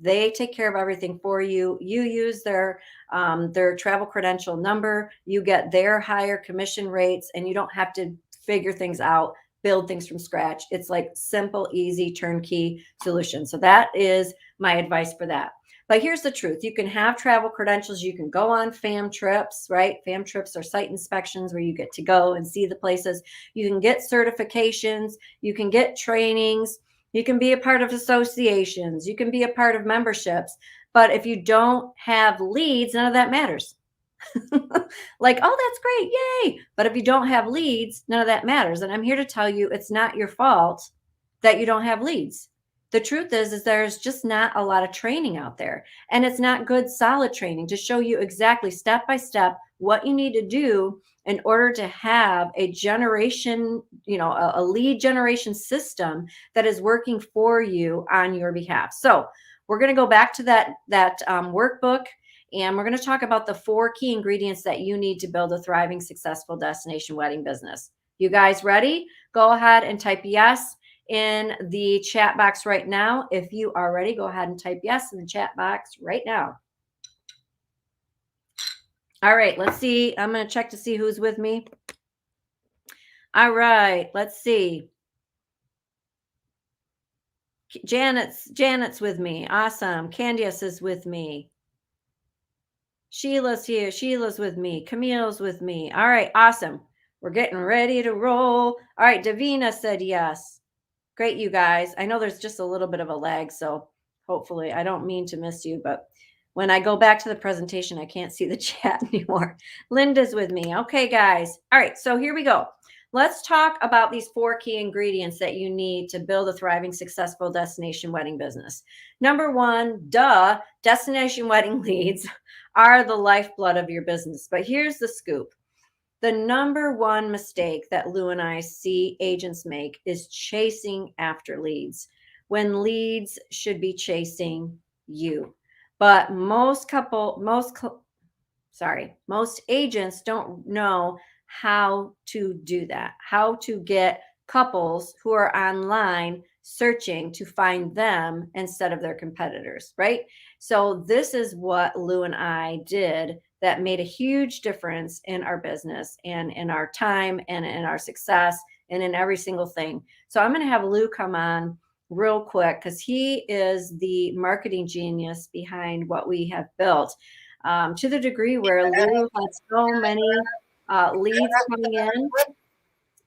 They take care of everything for you. You use their travel credential number. You get their higher commission rates, and you don't have to figure things out, build things from scratch. It's like simple, easy, turnkey solution. So that is my advice for that. But here's the truth. You can have travel credentials. You can go on FAM trips, right? FAM trips are site inspections where you get to go and see the places. You can get certifications. You can get trainings. You can be a part of associations. You can be a part of memberships. But if you don't have leads, none of that matters. Like, oh, that's great. Yay. But if you don't have leads, none of that matters. And I'm here to tell you it's not your fault that you don't have leads. The truth is there's just not a lot of training out there. And it's not good, solid training to show you exactly step by step what you need to do in order to have a generation, a lead generation system that is working for you on your behalf. So we're going to go back to that workbook. And we're going to talk about the 4 key ingredients that you need to build a thriving, successful destination wedding business. You guys ready? Go ahead and type yes in the chat box right now. If you are ready, go ahead and type yes in the chat box right now. All right, let's see. I'm going to check to see who's with me. All right, let's see. Janet's with me. Awesome. Candice is with me. Sheila's here. Sheila's with me. Camille's with me. All right, awesome. We're getting ready to roll. All right, Davina said yes. Great, you guys. I know there's just a little bit of a lag, so hopefully I don't mean to miss you, but when I go back to the presentation, I can't see the chat anymore. Linda's with me. Okay, guys. All right, so here we go. Let's talk about these 4 key ingredients that you need to build a thriving, successful destination wedding business. Number 1, destination wedding leads are the lifeblood of your business. But here's the scoop. The number 1 mistake that Lou and I see agents make is chasing after leads when leads should be chasing you. But most agents don't know how to do that, how to get couples who are online searching to find them instead of their competitors, right? So this is what Lou and I did that made a huge difference in our business and in our time and in our success and in every single thing. So I'm going to have Lou come on real quick because he is the marketing genius behind what we have built, to the degree where Lou had so many leads coming in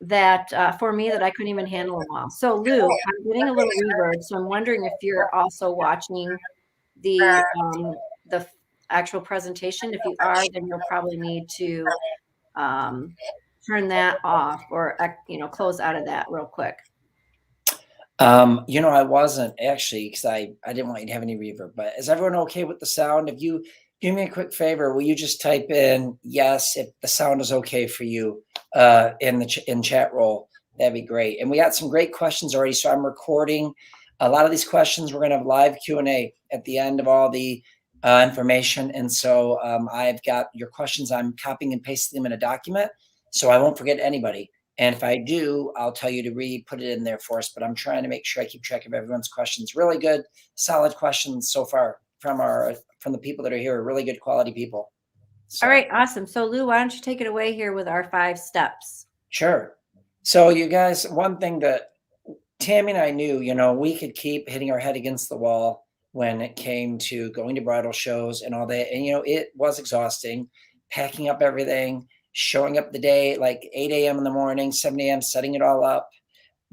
that for me that I couldn't even handle them all. So Lou, I'm getting a little reverb, so I'm wondering if you're also watching the actual presentation. If you are, then you'll probably need to turn that off or close out of that real quick. I wasn't actually, because I didn't want you to have any reverb, but is everyone okay with the sound? If you do me a quick favor, will you just type in yes if the sound is okay for you in chat roll? That'd be great. And we got some great questions already, so I'm recording a lot of these questions. We're going to have live Q&A at the end of all the information. And so I've got your questions. I'm copying and pasting them in a document, so I won't forget anybody. And if I do, I'll tell you to put it in there for us. But I'm trying to make sure I keep track of everyone's questions. Really good, solid questions so far from the people that are here. Really good quality people. So. All right, awesome. So Lou, why don't you take it away here with our 5 steps? Sure. So you guys, one thing that Tammy and I knew, we could keep hitting our head against the wall when it came to going to bridal shows and all that. And, it was exhausting, packing up everything, showing up the day like 8 a.m. in the morning, 7 a.m., setting it all up.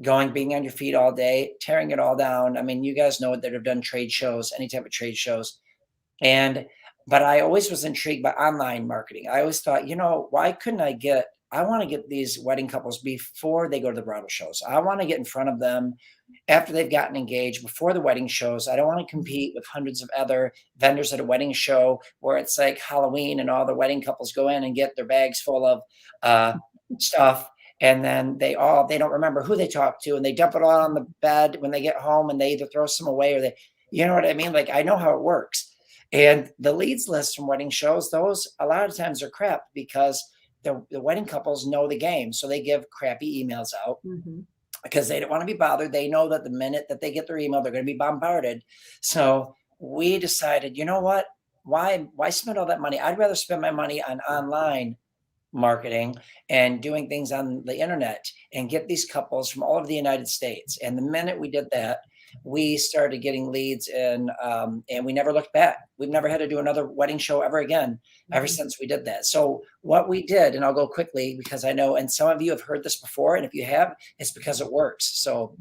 being on your feet all day, tearing it all down. I mean, you guys know that have done trade shows, any type of trade shows. But I always was intrigued by online marketing. I always thought, why couldn't I want to get these wedding couples before they go to the bridal shows. I want to get in front of them after they've gotten engaged, before the wedding shows. I don't want to compete with hundreds of other vendors at a wedding show where it's like Halloween and all the wedding couples go in and get their bags full of stuff. And then they don't remember who they talked to, and they dump it all on the bed when they get home, and they either throw some away or you know what I mean? Like, I know how it works. And the leads list from wedding shows, those a lot of times are crap because the wedding couples know the game. So they give crappy emails out because they don't want to be bothered. They know that the minute that they get their email, they're going to be bombarded. So we decided, you know what? Why spend all that money? I'd rather spend my money on online marketing and doing things on the internet and get these couples from all over the United States. And the minute we did that, we started getting leads, and we never looked back. We've never had to do another wedding show ever again, ever since we did that. So what we did, and I'll go quickly because I know, and some of you have heard this before, and if you have, it's because it works. So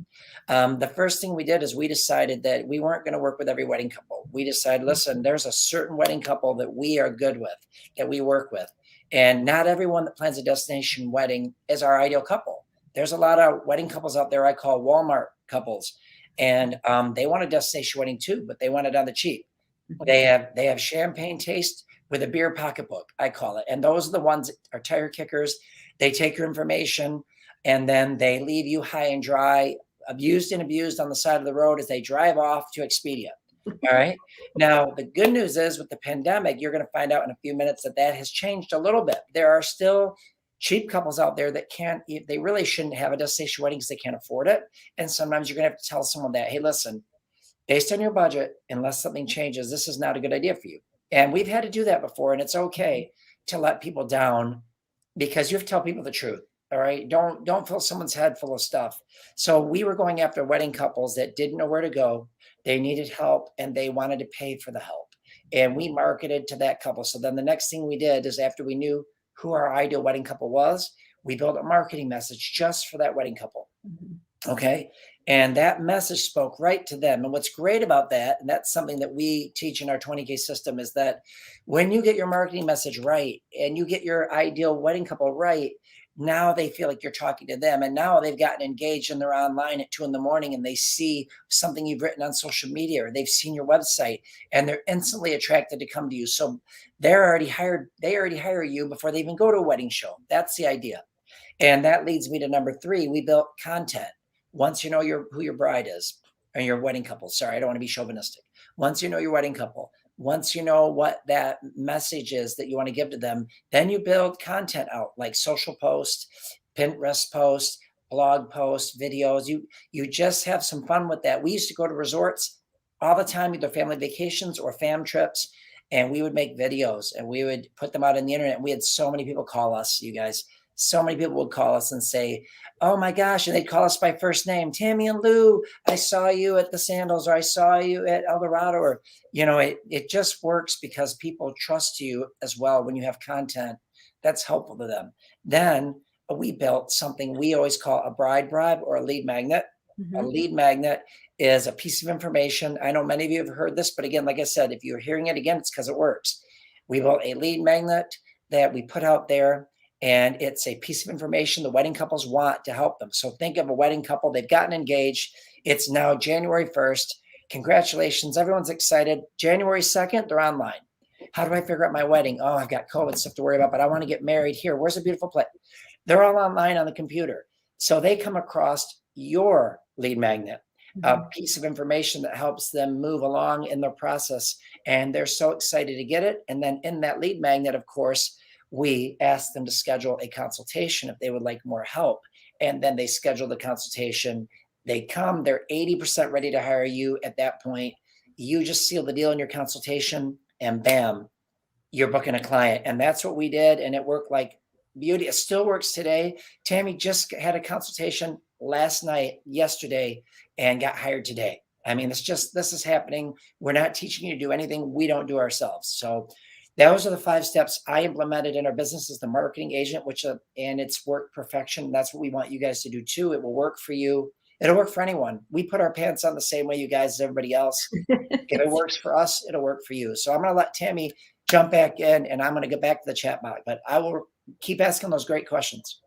the first thing we did is we decided that we weren't going to work with every wedding couple. We decided, listen, there's a certain wedding couple that we are good with, that we work with. And not everyone that plans a destination wedding is our ideal couple. There's a lot of wedding couples out there I call Walmart couples. And they want a destination wedding too, but they want it on the cheap. They have champagne taste with a beer pocketbook, I call it. And those are the ones that are tire kickers. They take your information and then they leave you high and dry, abused and abused on the side of the road as they drive off to Expedia. All right. Now, the good news is with the pandemic, you're going to find out in a few minutes that has changed a little bit. There are still cheap couples out there that they really shouldn't have a destination wedding because they can't afford it. And sometimes you're going to have to tell someone that, hey, listen, based on your budget, unless something changes, this is not a good idea for you. And we've had to do that before. And it's okay to let people down because you have to tell people the truth. All right. Don't fill someone's head full of stuff. So we were going after wedding couples that didn't know where to go. They needed help and they wanted to pay for the help. And we marketed to that couple. So then the next thing we did is after we knew who our ideal wedding couple was, we built a marketing message just for that wedding couple. Okay. And that message spoke right to them. And what's great about that, and that's something that we teach in our 20K system, is that when you get your marketing message right and you get your ideal wedding couple right, now they feel like you're talking to them. And now they've gotten engaged and they're online at 2 a.m. and they see something you've written on social media, or they've seen your website and they're instantly attracted to come to you. So they already hire you before they even go to a wedding show. That's the idea. And that leads me to number 3. We built content. Once you know who your bride is, or your wedding couple, sorry, I don't want to be chauvinistic. Once you know your wedding couple, once you know what that message is that you want to give to them, then you build content out like social posts, Pinterest posts, blog posts, videos. You just have some fun with that. We used to go to resorts all the time, either family vacations or fam trips, and we would make videos and we would put them out on the internet. We had so many people call us, you guys. So many people would call us and say, oh my gosh, and they'd call us by first name, Tammy and Lou, I saw you at the Sandals, or I saw you at El Dorado, or, it just works because people trust you as well when you have content that's helpful to them. Then we built something we always call a bride bribe or a lead magnet. A lead magnet is a piece of information. I know many of you have heard this, but again, like I said, if you're hearing it again, it's because it works. We built a lead magnet that we put out there. And it's a piece of information the wedding couples want to help them. So think of a wedding couple, they've gotten engaged. It's now January 1st. Congratulations. Everyone's excited. January 2nd, they're online. How do I figure out my wedding? Oh, I've got COVID stuff to worry about, but I want to get married here. Where's a beautiful place? They're all online on the computer. So they come across your lead magnet, a piece of information that helps them move along in their process. And they're so excited to get it. And then in that lead magnet, of course, we ask them to schedule a consultation if they would like more help. And then they schedule the consultation. They come, they're 80% ready to hire you at that point. You just seal the deal in your consultation and bam, you're booking a client. And that's what we did. And it worked like beauty. It still works today. Tammy just had a consultation yesterday, and got hired today. I mean, this is happening. We're not teaching you to do anything we don't do ourselves. So Those are the 5 steps I implemented in our business as the marketing agent, which, and it's worked perfection. That's what we want you guys to do too. It will work for you. It'll work for anyone. We put our pants on the same way you guys as everybody else. If it works for us, it'll work for you. So I'm going to let Tammy jump back in, and I'm going to get back to the chat box, but I will keep asking those great questions.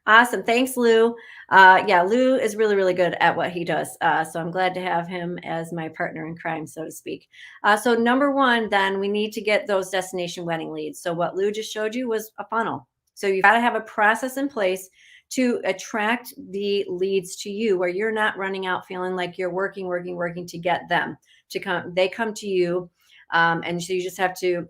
Awesome. Thanks, Lou. Yeah, Lou is really, really good at what he does. So I'm glad to have him as my partner in crime, so to speak. So number one, then we need to get those destination wedding leads. So what Lou just showed you was a funnel. So you've got to have a process in place to attract the leads to you, where you're not running out feeling like you're working to get them to come. They come to you. And so you just have to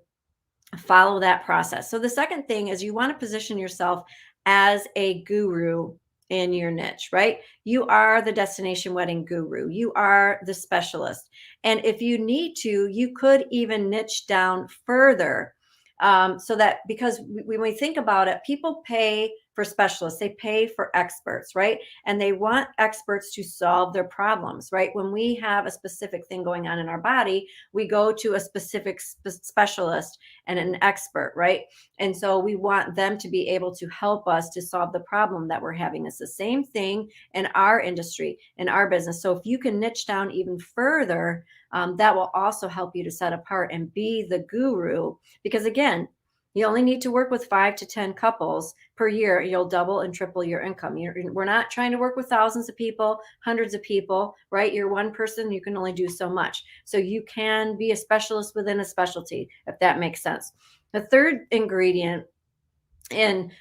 follow that process. So the second thing is you want to position yourself as a guru in your niche, right? You are the destination wedding guru. You are the specialist. And if you need to, you could even niche down further. So that, because when we think about it, people pay for specialists, they pay for experts, right? And they want experts to solve their problems, right? When we have a specific thing going on in our body, we go to a specific specialist and an expert, right? And so we want them to be able to help us to solve the problem that we're having. It's the same thing in our industry, in our business. So if you can niche down even further, that will also help you to set apart and be the guru. Because again, you only need to work with 5 to 10 couples per year. You'll double and triple your income. We're not trying to work with thousands of people, hundreds of people, right? You're one person, you can only do so much. So you can be a specialist within a specialty, if that makes sense. The third ingredient in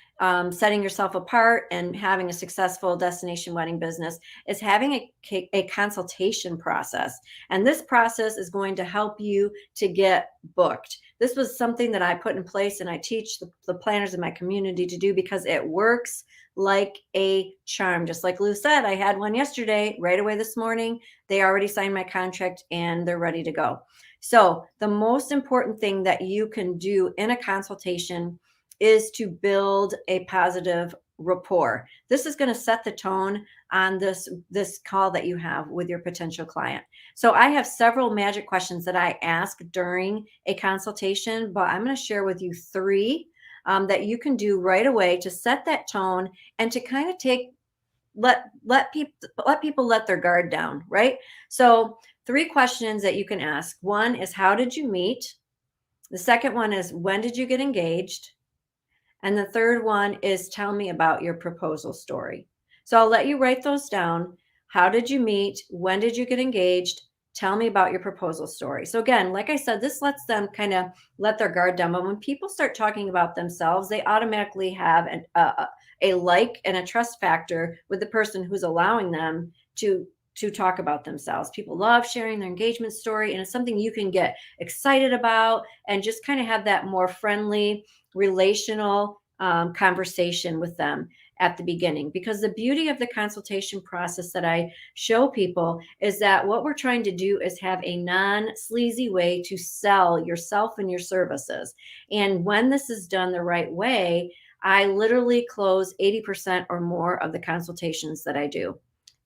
setting yourself apart and having a successful destination wedding business is having a consultation process. And this process is going to help you to get booked. This was something that I put in place and I teach the planners in my community to do because it works like a charm. Just like Lou said, I had one yesterday, right away this morning. They already signed my contract and they're ready to go. So the most important thing that you can do in a consultation is to build a positive rapport. This is going to set the tone on this call that you have with your potential client. So I have several magic questions that I ask during a consultation, but I'm going to share with you 3 that you can do right away to set that tone and to kind of let people let their guard down, right? So 3 questions that you can ask. One is, how did you meet? The second one is, when did you get engaged? And the third one is, tell me about your proposal story. So I'll let you write those down. How did you meet? When did you get engaged? Tell me about your proposal story. So again, like I said, this lets them kind of let their guard down. But when people start talking about themselves, they automatically have a like and a trust factor with the person who's allowing them to talk about themselves. People love sharing their engagement story, and it's something you can get excited about and just kind of have that more friendly, relational conversation with them at the beginning. Because the beauty of the consultation process that I show people is that what we're trying to do is have a non-sleazy way to sell yourself and your services. And when this is done the right way, I literally close 80% or more of the consultations that I do.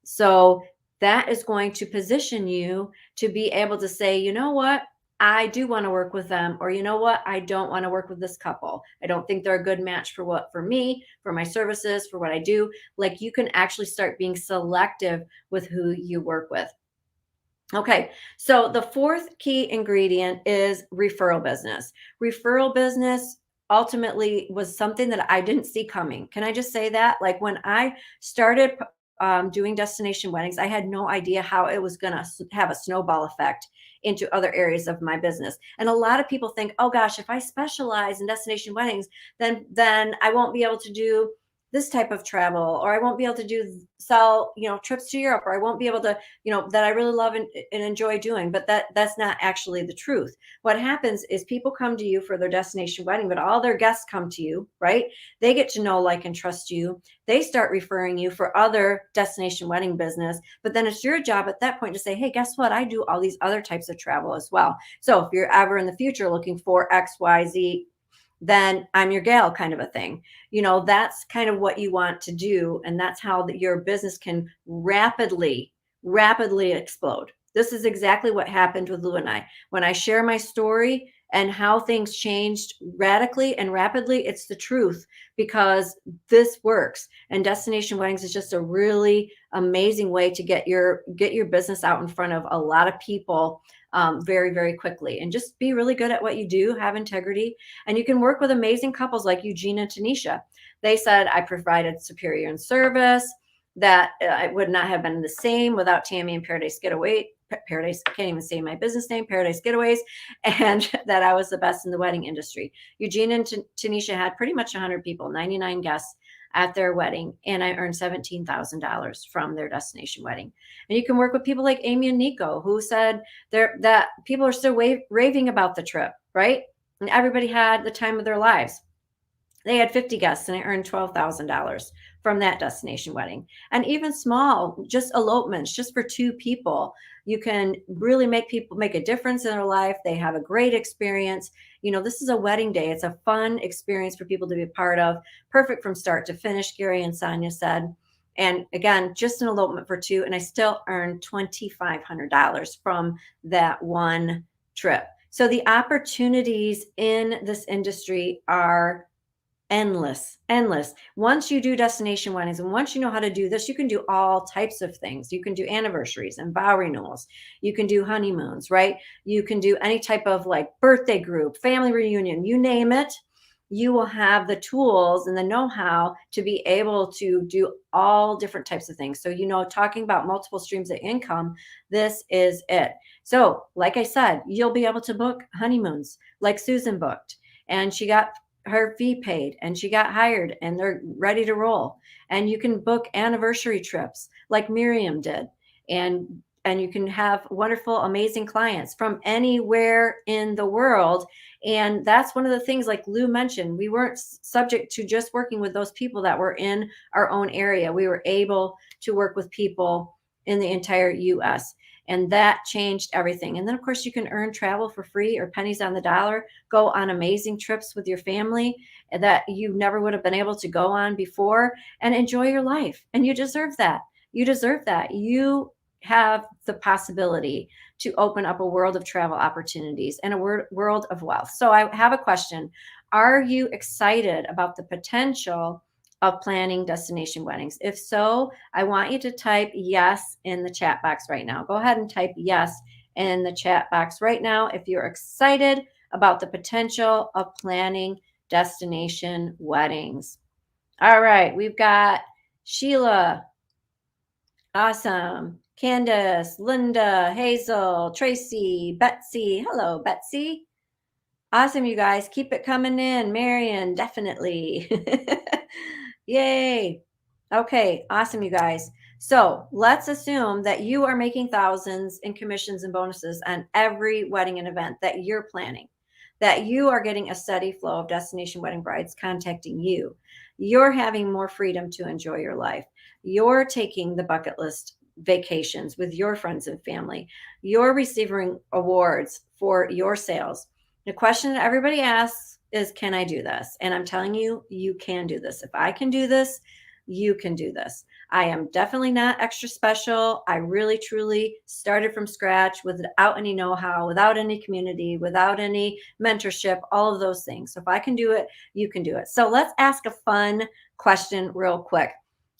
So that is going to position you to be able to say, you know what? I do want to work with them, or you know what? I don't want to work with this couple. I don't think they're a good match for me, for my services, for what I do. Like, you can actually start being selective with who you work with. Okay, so the 4th key ingredient is referral business. Referral business ultimately was something that I didn't see coming. Can I just say that? Like, when I started doing destination weddings, I had no idea how it was going to have a snowball effect into other areas of my business. And a lot of people think, oh gosh, if I specialize in destination weddings, then I won't be able to do this type of travel, or I won't be able to sell, trips to Europe, or I won't be able to, that I really love and enjoy doing. But that's not actually the truth. What happens is people come to you for their destination wedding, but all their guests come to you, right? They get to know, like, and trust you. They start referring you for other destination wedding business. But then it's your job at that point to say, hey, guess what? I do all these other types of travel as well. So if you're ever in the future looking for X, Y, Z, then I'm your gal, kind of a thing. That's kind of what you want to do. And that's how your business can rapidly explode. This is exactly what happened with Lou and I. When I share my story, and how things changed radically and rapidly. It's the truth, because this works. And destination weddings is just a really amazing way to get your business out in front of a lot of people very, very quickly, and just be really good at what you do, have integrity. And you can work with amazing couples like Eugene and Tanisha. They said, I provided superior in service, that it would not have been the same without Tammy and Paradise Getaway. Paradise, I can't even say my business name, Paradise Getaways, and that I was the best in the wedding industry. Eugene and Tanisha had pretty much 100 people, 99 guests at their wedding, and I earned $17,000 from their destination wedding. And you can work with people like Amy and Nico, who said that people are still raving about the trip, right? And everybody had the time of their lives. They had 50 guests, and I earned $12,000 from that destination wedding. And even small, just elopements, just for 2 people, you can really make people make a difference in their life. They have a great experience. This is a wedding day. It's a fun experience for people to be a part of. Perfect from start to finish, Gary and Sonia said. And again, just an elopement for 2, and I still earned $2,500 from that one trip. So the opportunities in this industry are endless. Once you do destination weddings, and once you know how to do this, you can do all types of things. You can do anniversaries and vow renewals. You can do honeymoons, right? You can do any type of like birthday group, family reunion, you name it. You will have the tools and the know-how to be able to do all different types of things. So, talking about multiple streams of income, this is it. So, like I said, you'll be able to book honeymoons like Susan booked, and she got her fee paid, and she got hired, and they're ready to roll. And you can book anniversary trips like Miriam did, and you can have wonderful, amazing clients from anywhere in the world. And that's one of the things, like Lou mentioned, we weren't subject to just working with those people that were in our own area. We were able to work with people in the entire US. And that changed everything. And then, of course, you can earn travel for free or pennies on the dollar, go on amazing trips with your family that you never would have been able to go on before, and enjoy your life. And you deserve that. You deserve that. You have the possibility to open up a world of travel opportunities and a world of wealth. So I have a question. Are you excited about the potential of planning destination weddings? If so, I want you to type yes in the chat box right now. Go ahead and type yes in the chat box right now if you're excited about the potential of planning destination weddings. All right, we've got Sheila. Awesome. Candace, Linda, Hazel, Tracy, Betsy. Hello, Betsy. Awesome, you guys. Keep it coming in. Marion, definitely. Yay. Okay, awesome, you guys. So let's assume that you are making thousands in commissions and bonuses on every wedding and event that you're planning, that you are getting a steady flow of destination wedding brides contacting you. You're having more freedom to enjoy your life. You're taking the bucket list vacations with your friends and family. You're receiving awards for your sales. The question that everybody asks is, can I do this? And I'm telling you, you can do this. If I can do this, you can do this. I am definitely not extra special. I really, truly started from scratch without any know-how, without any community, without any mentorship, all of those things. So if I can do it, you can do it. So let's ask a fun question real quick.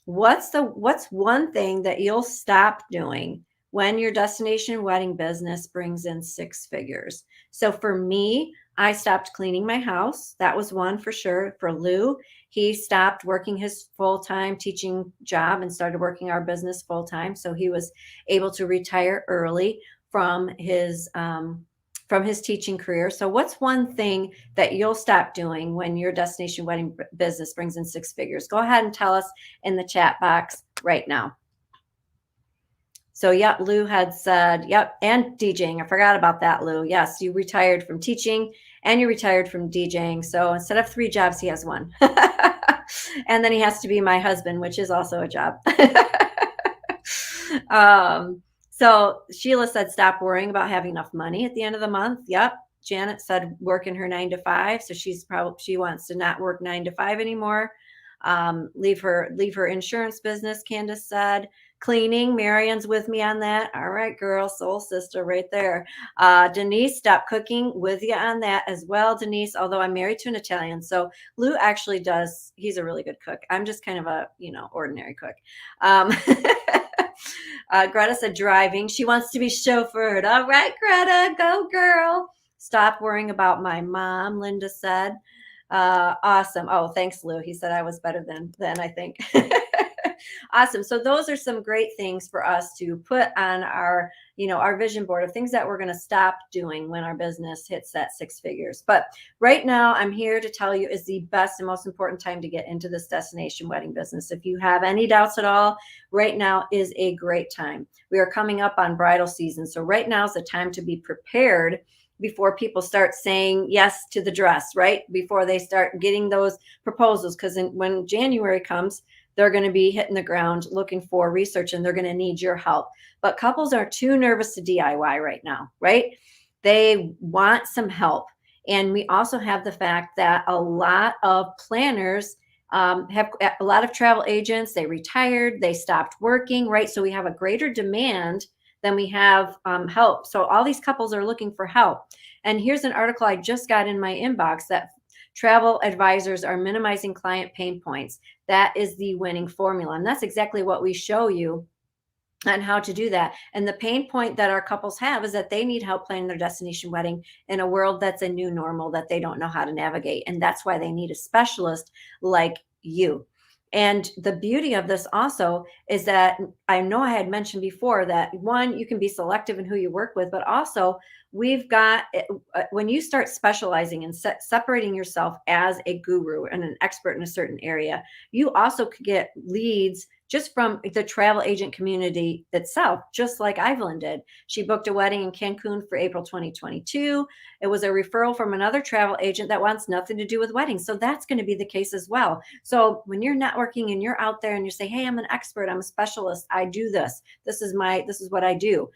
What's one thing that you'll stop doing when your destination wedding business brings in 6 figures? So for me, I stopped cleaning my house. That was one for sure. For Lou, he stopped working his full-time teaching job and started working our business full-time. So he was able to retire early from his teaching career. So what's one thing that you'll stop doing when your destination wedding business brings in 6 figures? Go ahead and tell us in the chat box right now. So, yep, Lou had said, yep, and DJing. I forgot about that, Lou. Yes, you retired from teaching and you retired from DJing. So instead of 3 jobs, he has 1. And then he has to be my husband, which is also a job. So Sheila said, stop worrying about having enough money at the end of the month. Yep. Janet said, working her 9 to 5. So she wants to not work 9 to 5 anymore. Leave her insurance business, Candace said. Cleaning, Marion's with me on that. All right, girl, soul sister right there. Denise, stop cooking, with you on that as well, Denise, although I'm married to an Italian. So Lou actually does, he's a really good cook. I'm just kind of a, ordinary cook. Greta said driving. She wants to be chauffeured. All right, Greta, go girl. Stop worrying about my mom, Linda said. Awesome. Oh, thanks, Lou. He said I was better than I think. Awesome. So those are some great things for us to put on our, our vision board of things that we're going to stop doing when our business hits that 6 figures. But right now, I'm here to tell you is the best and most important time to get into this destination wedding business. If you have any doubts at all, right now is a great time. We are coming up on bridal season. So right now is the time to be prepared before people start saying yes to the dress, right? Before they start getting those proposals. Because when January comes, they're going to be hitting the ground looking for research and they're going to need your help. But couples are too nervous to DIY right now, right? They want some help. And we also have the fact that a lot of planners have a lot of travel agents, they retired, they stopped working, right? So we have a greater demand than we have help. So all these couples are looking for help. And here's an article I just got in my inbox that travel advisors are minimizing client pain points. That is the winning formula. And that's exactly what we show you on how to do that. And the pain point that our couples have is that they need help planning their destination wedding in a world that's a new normal that they don't know how to navigate. And that's why they need a specialist like you. And the beauty of this also is that I know I had mentioned before that one, you can be selective in who you work with, but also we've got, when you start specializing and separating yourself as a guru and an expert in a certain area, you also could get leads just from the travel agent community itself, just like Evelyn did. She booked a wedding in Cancun for April 2022. It was a referral from another travel agent that wants nothing to do with weddings. So that's going to be the case as well. So when you're networking and you're out there and you say, hey, I'm an expert, I'm a specialist, I do this. This is what I do.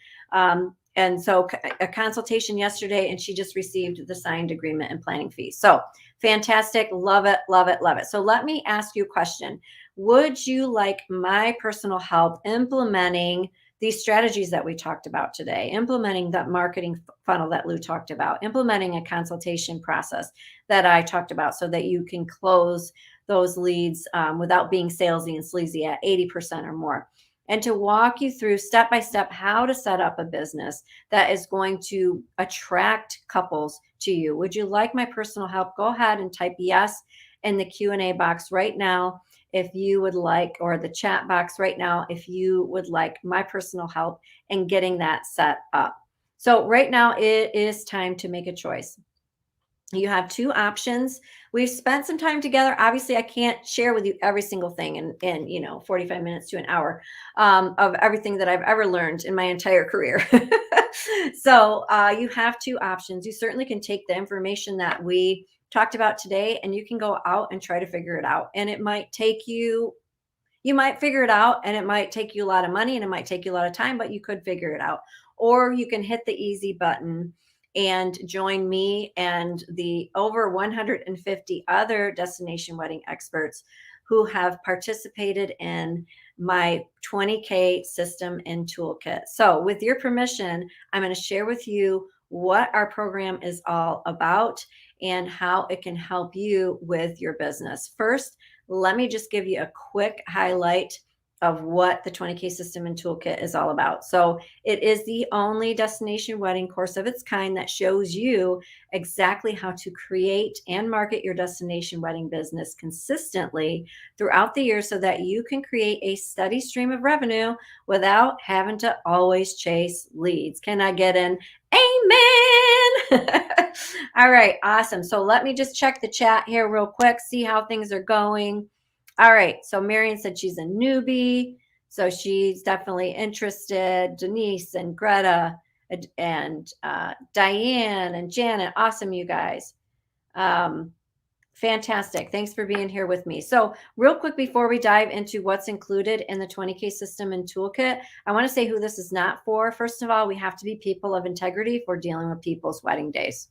And so a consultation yesterday, and she just received the signed agreement and planning fee. So fantastic. Love it, love it, love it. So let me ask you a question. Would you like my personal help implementing these strategies that we talked about today, implementing that marketing funnel that Lou talked about, implementing a consultation process that I talked about so that you can close those leads without being salesy and sleazy at 80% or more? And to walk you through step by step how to set up a business that is going to attract couples to you. Would you like my personal help? Go ahead and type yes in the Q&A box right now if you would like, or the chat box right now if you would like my personal help in getting that set up. So right now it is time to make a choice. You have 2 options. We've spent some time together. Obviously, I can't share with you every single thing in 45 minutes to an hour of everything that I've ever learned in my entire career. So you have 2 options. You certainly can take the information that we talked about today and you can go out and try to figure it out. And it might take you might figure it out and it might take you a lot of money and it might take you a lot of time, but you could figure it out. Or you can hit the easy button and join me and the over 150 other destination wedding experts who have participated in my 20K system and toolkit. So with your permission, I'm going to share with you what our program is all about and how it can help you with your business. First, let me just give you a quick highlight of what the 20K system and toolkit is all about. So it is the only destination wedding course of its kind that shows you exactly how to create and market your destination wedding business consistently throughout the year so that you can create a steady stream of revenue without having to always chase leads. Can I get an amen? All right, awesome. So let me just check the chat here real quick, see how things are going. All right, so Marion said she's a newbie, so she's definitely interested. Denise and Greta and Diane and Janet, awesome, you guys. Fantastic. Thanks for being here with me. So real quick, before we dive into what's included in the 20K system and toolkit, I want to say who this is not for. First of all, we have to be people of integrity for dealing with people's wedding days.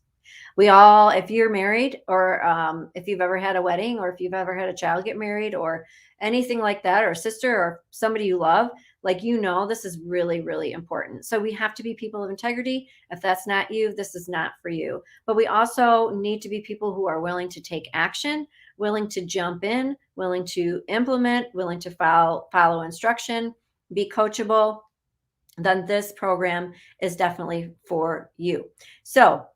We all, if you're married or if you've ever had a wedding or if you've ever had a child get married or anything like that, or a sister or somebody you love, Like, this is really, really important. So we have to be people of integrity. If that's not you, this is not for you. But we also need to be people who are willing to take action, willing to jump in, willing to implement, willing to follow instruction, be coachable. Then this program is definitely for you. So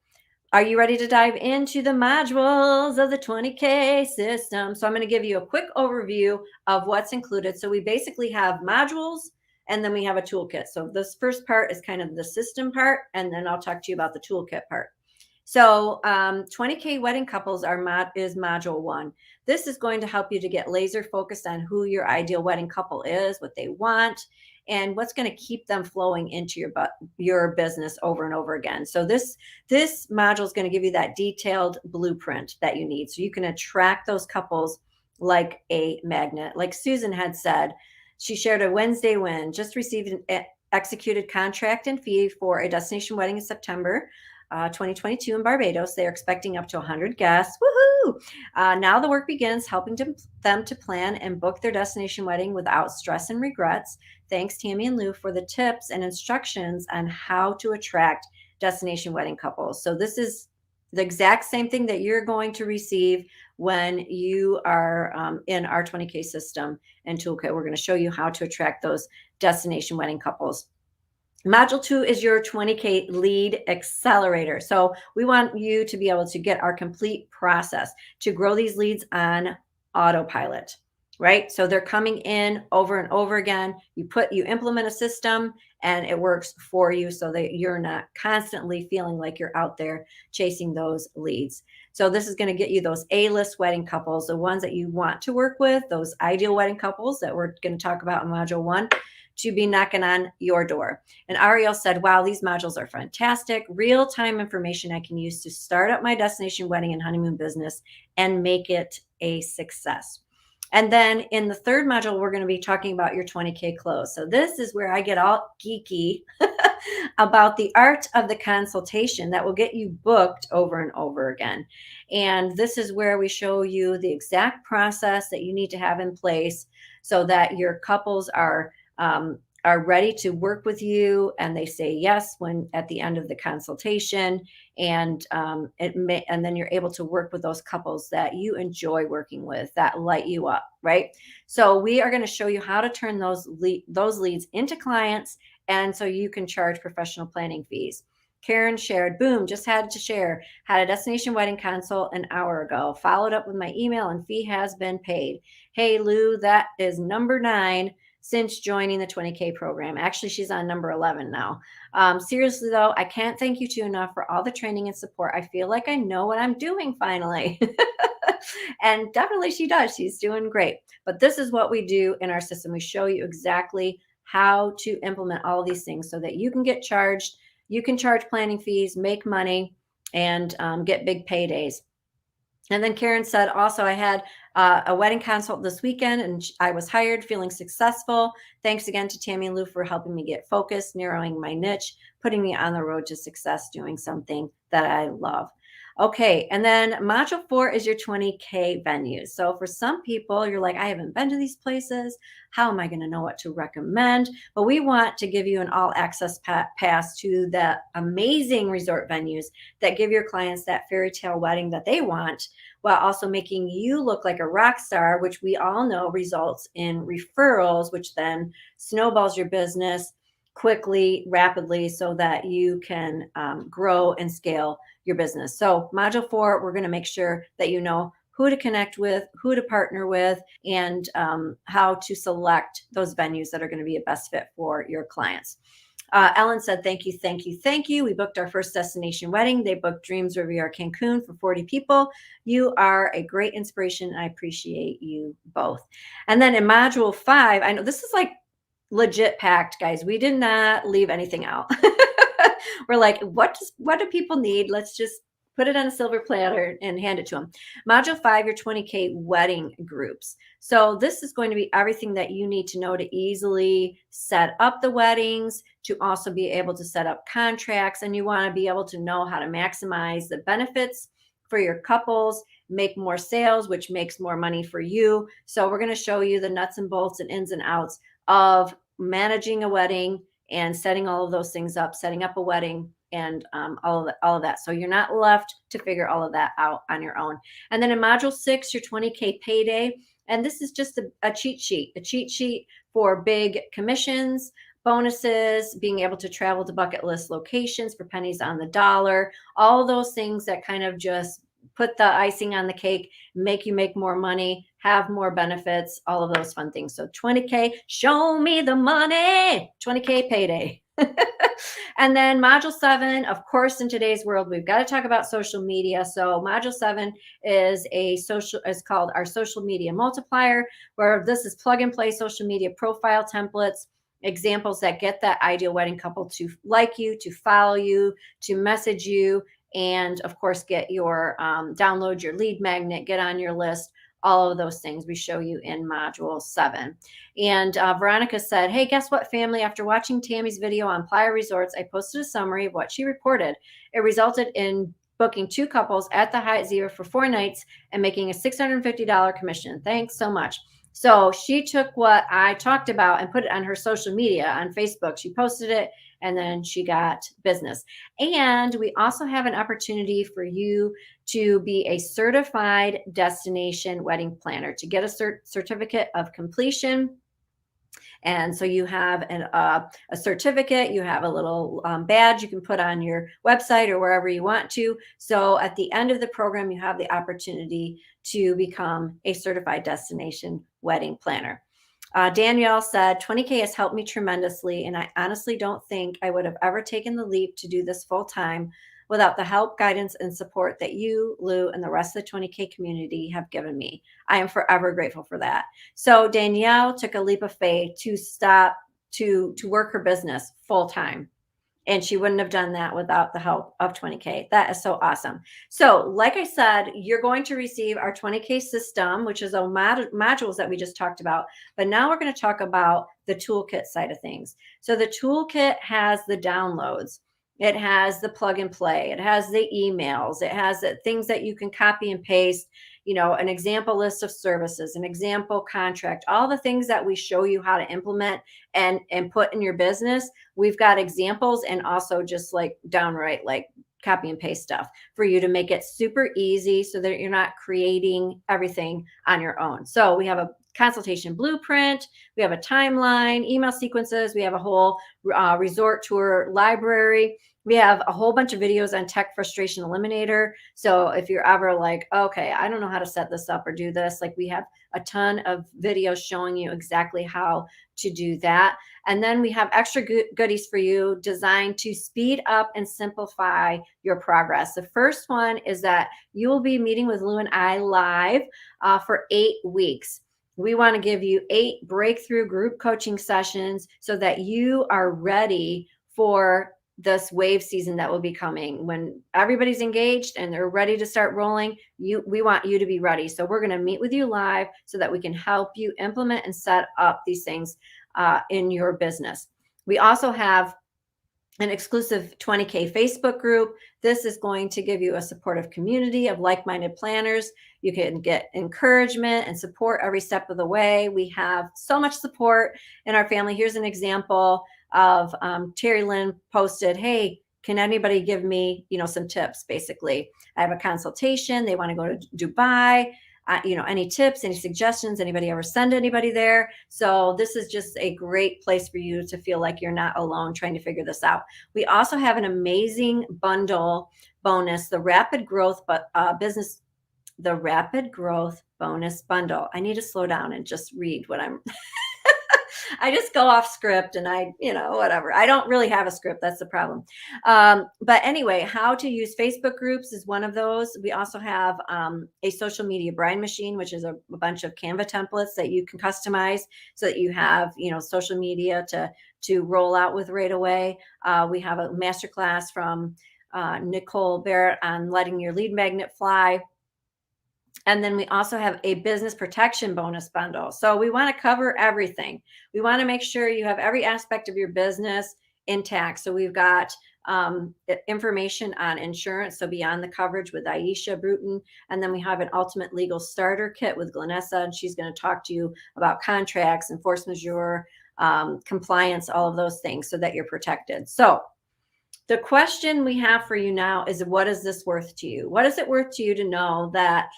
are you ready to dive into the modules of the 20K system? So I'm going to give you a quick overview of what's included. So we basically have modules, and then we have a toolkit. So this first part is kind of the system part, and then I'll talk to you about the toolkit part. So 20K wedding couples is module 1. This is going to help you to get laser focused on who your ideal wedding couple is, what they want, and what's going to keep them flowing into your business over and over again. So this module is going to give you that detailed blueprint that you need, so you can attract those couples like a magnet. Like Susan had said, she shared a Wednesday win, just received an executed contract and fee for a destination wedding in September 2022 in Barbados. They're expecting up to 100 guests. Woohoo! Now the work begins, helping them to plan and book their destination wedding without stress and regrets. Thanks, Tammy and Lou, for the tips and instructions on how to attract destination wedding couples. So this is the exact same thing that you're going to receive when you are in our 20K system and toolkit. We're going to show you how to attract those destination wedding couples. Module 2 is your 20K lead accelerator. So we want you to be able to get our complete process to grow these leads on autopilot, right? So they're coming in over and over again. You implement a system and it works for you, so that you're not constantly feeling like you're out there chasing those leads. So this is going to get you those A-list wedding couples, the ones that you want to work with, those ideal wedding couples that we're going to talk about in module 1, to be knocking on your door. And Ariel said, wow, these modules are fantastic. Real-time information I can use to start up my destination wedding and honeymoon business and make it a success. And then in the third module, we're going to be talking about your 20K close. So this is where I get all geeky about the art of the consultation that will get you booked over and over again. And this is where we show you the exact process that you need to have in place so that your couples are ready to work with you, and they say yes when at the end of the consultation, and then you're able to work with those couples that you enjoy working with, that light you up, right? So we are going to show you how to turn those leads into clients, and so you can charge professional planning fees. Karen shared, boom, just had to share, had a destination wedding consult an hour ago, followed up with my email, and fee has been paid. Hey, Lou, that is number 9 since joining the 20K program. Actually, she's on number 11 now. Seriously though, I can't thank you two enough for all the training and support. I feel like I know what I'm doing finally. And definitely she does. She's doing great. But this is what we do in our system. We show you exactly how to implement all of these things so that you can get charged. You can charge planning fees, make money, and get big paydays. And then Karen said, also, I had a wedding consult this weekend and I was hired, feeling successful. Thanks again to Tammy and Lou for helping me get focused, narrowing my niche, putting me on the road to success, doing something that I love. Okay, and then module 4 is your 20K venues. So for some people, you're like, I haven't been to these places. How am I going to know what to recommend? But we want to give you an all-access pass to the amazing resort venues that give your clients that fairy tale wedding that they want, while also making you look like a rock star, which we all know results in referrals, which then snowballs your business quickly, rapidly, so that you can grow and scale your business. So module 4, we're going to make sure that you know who to connect with, who to partner with, and how to select those venues that are going to be a best fit for your clients. Ellen said, thank you, thank you, thank you. We booked our first destination wedding. They booked Dreams Riviera Cancun for 40 people. You are a great inspiration. I appreciate you both. And then in module 5, I know this is like legit packed, guys. We did not leave anything out. We're like, what do people need? Let's just put it on a silver platter and hand it to them. Module 5, your 20K wedding groups. So this is going to be everything that you need to know to easily set up the weddings, to also be able to set up contracts, and you want to be able to know how to maximize the benefits for your couples, make more sales, which makes more money for you. So we're going to show you the nuts and bolts and ins and outs of managing a wedding and setting all of those things up, setting up a wedding, and all of that. So you're not left to figure all of that out on your own. And then in module 6, your 20K payday. And this is just a cheat sheet for big commissions, bonuses, being able to travel to bucket list locations for pennies on the dollar, all those things that kind of just put the icing on the cake, make you make more money, have more benefits, all of those fun things. So 20K, show me the money, 20K payday. And then module 7, of course, in today's world, we've got to talk about social media. So module 7 is called our social media multiplier, where this is plug and play social media profile templates, examples that get that ideal wedding couple to like you, to follow you, to message you, and of course, get your download your lead magnet, get on your list. All of those things we show you in module 7. And Veronica said, hey, guess what, family? After watching Tammy's video on Playa Resorts, I posted a summary of what she reported. It resulted in booking 2 couples at the Hyatt Ziva for 4 nights and making a $650 commission. Thanks so much. So she took what I talked about and put it on her social media on Facebook. She posted it, and then she got business. And we also have an opportunity for you to be a certified destination wedding planner, to get a certificate of completion. And so you have a certificate, you have a little badge you can put on your website or wherever you want to. So at the end of the program, you have the opportunity to become a certified destination wedding planner. Danielle said, 20K has helped me tremendously, and I honestly don't think I would have ever taken the leap to do this full time without the help, guidance, and support that you, Lou, and the rest of the 20K community have given me. I am forever grateful for that. So Danielle took a leap of faith to stop to work her business full time. And she wouldn't have done that without the help of 20K. That is so awesome. So like I said, you're going to receive our 20K system, which is our modules that we just talked about. But now we're going to talk about the toolkit side of things. So the toolkit has the downloads. It has the plug and play. It has the emails. It has the things that you can copy and paste, you know, an example list of services, an example contract, all the things that we show you how to implement and put in your business. We've got examples and also just like downright like copy and paste stuff for you to make it super easy so that you're not creating everything on your own. So we have a consultation blueprint, we have a timeline, email sequences, we have a whole resort tour library. We have a whole bunch of videos on Tech Frustration Eliminator. So if you're ever like, okay, I don't know how to set this up or do this, like we have a ton of videos showing you exactly how to do that. And then we have extra goodies for you designed to speed up and simplify your progress. The first one is that you will be meeting with Lou and I live for 8 weeks. We want to give you 8 breakthrough group coaching sessions so that you are ready for this wave season that will be coming. When everybody's engaged and they're ready to start rolling, we want you to be ready. So we're going to meet with you live so that we can help you implement and set up these things in your business. We also have an exclusive 20K Facebook group. This is going to give you a supportive community of like-minded planners. You can get encouragement and support every step of the way. We have so much support in our family. Here's an example of Terry Lynn posted, hey, can anybody give me, some tips? Basically, I have a consultation. They want to go to Dubai. Any tips, any suggestions, anybody ever send anybody there? So this is just a great place for you to feel like you're not alone trying to figure this out. We also have an amazing bundle bonus, the Rapid Growth Bonus Bundle. I need to slow down and just read what I'm I just go off script and whatever. I don't really have a script. That's the problem. But anyway, how to use Facebook groups is one of those. We also have a social media brine machine, which is a bunch of Canva templates that you can customize so that you have, social media to roll out with right away. We have a masterclass from Nicole Barrett on letting your lead magnet fly. And then we also have a business protection bonus bundle. So we want to cover everything. We want to make sure you have every aspect of your business intact. So we've got information on insurance, so beyond the coverage with Aisha Bruton. And then we have an ultimate legal starter kit with Glenessa, and she's going to talk to you about contracts and force majeure, compliance, all of those things, so that you're protected. So the question we have for you now is, what is this worth to you? What is it worth to you to know that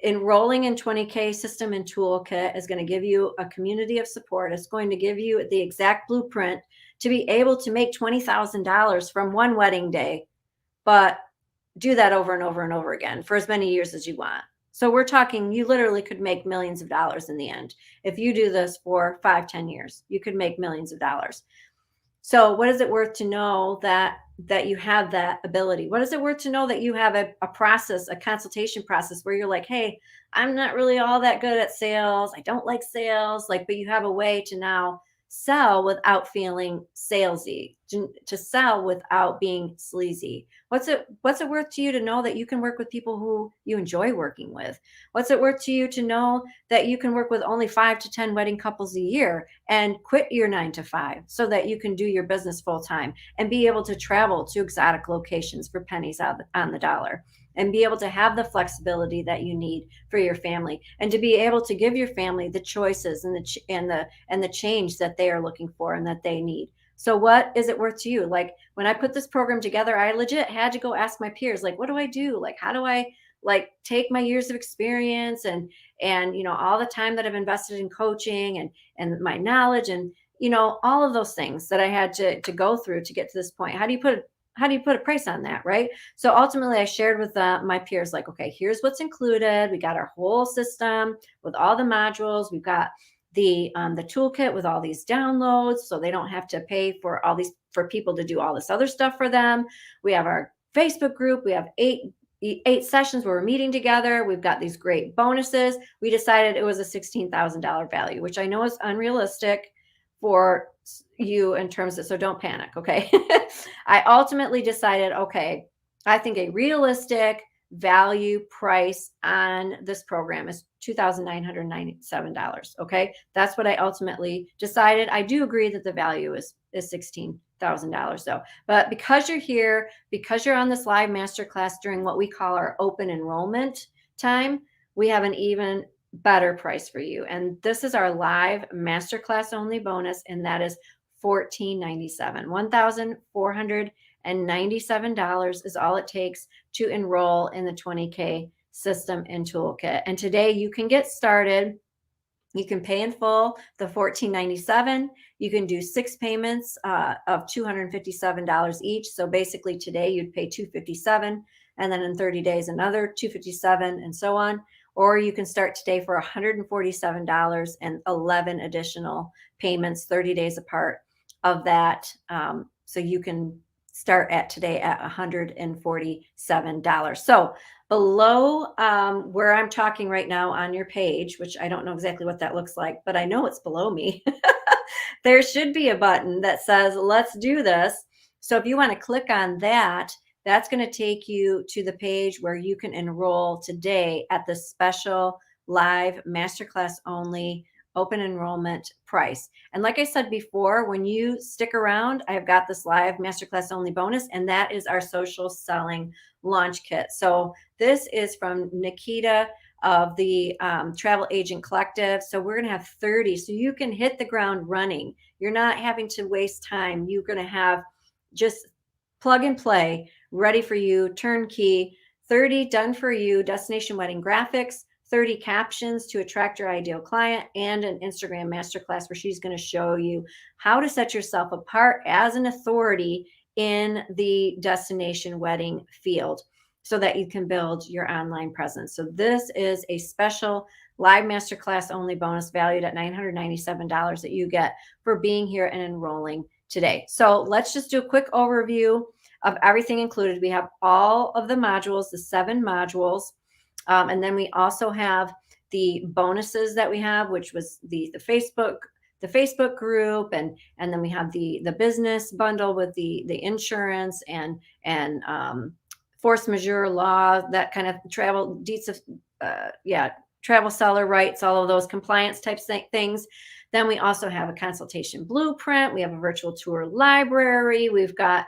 enrolling in 20K system and toolkit is going to give you a community of support? It's going to give you the exact blueprint to be able to make $20,000 from one wedding day, but do that over and over and over again for as many years as you want. So we're talking, you literally could make millions of dollars in the end. If you do this for 5-10 years, you could make millions of dollars. So what is it worth to know that you have that ability? What is it worth to know that you have a process, a consultation process where you're like, hey, I'm not really all that good at sales. I don't like sales, but you have a way to now sell without feeling salesy, to sell without being sleazy. What's it worth to you to know that you can work with people who you enjoy working with? What's it worth to you to know that you can work with only 5 to 10 wedding couples a year and quit your 9 to 5 so that you can do your business full time and be able to travel to exotic locations for pennies on the dollar, and be able to have the flexibility that you need for your family, and to be able to give your family the choices and the change that they are looking for and that they need? So what is it worth to you? When I put this program together, I legit had to go ask my peers, what do I do? How do I take my years of experience and all the time that I've invested in coaching and my knowledge and all of those things that I had to go through to get to this point. How do you put a price on that, right? So ultimately, I shared with my peers, okay, here's what's included. We got our whole system with all the modules. We've got the toolkit with all these downloads, so they don't have to pay for people to do all this other stuff for them. We have our Facebook group. We have eight sessions where we're meeting together. We've got these great bonuses. We decided it was a $16,000 value, which I know is unrealistic for you in terms of, so don't panic. Okay. I ultimately decided, okay, I think a realistic value price on this program is $2,997. Okay. That's what I ultimately decided. I do agree that the value is $16,000 though. But because you're here, because you're on this live masterclass during what we call our open enrollment time, we have an even better price for you. And this is our live masterclass only bonus. And that is $1,497. $1,497 is all it takes to enroll in the 20K system and toolkit. And today you can get started. You can pay in full the $1,497. You can do 6 payments of $257 each. So basically today you'd pay $257, and then in 30 days another $257, and so on. Or you can start today for $147 and 11 additional payments 30 days apart of that. So you can start today at $147. So below where I'm talking right now on your page, which I don't know exactly what that looks like, but I know it's below me, there should be a button that says, let's do this. So if you want to click on that, that's going to take you to the page where you can enroll today at the special live masterclass only open enrollment price. And like I said before, when you stick around, I've got this live masterclass only bonus, and that is our social selling launch kit. So this is from Nikita of the Travel Agent Collective. So we're going to have 30, so you can hit the ground running. You're not having to waste time. You're going to have just plug and play, ready for you, turnkey, 30 done for you, destination wedding graphics, 30 captions to attract your ideal client, and an Instagram masterclass where she's going to show you how to set yourself apart as an authority in the destination wedding field so that you can build your online presence. So this is a special live masterclass only bonus valued at $997 that you get for being here and enrolling today. So let's just do a quick overview of everything included. We have all of the modules, the 7 modules. And then we also have the bonuses that we have, which was the Facebook group, and then we have the business bundle with the insurance and force majeure law, that kind of travel deeds of travel seller rights, all of those compliance types things. Then we also have a consultation blueprint. We have a virtual tour library. We've got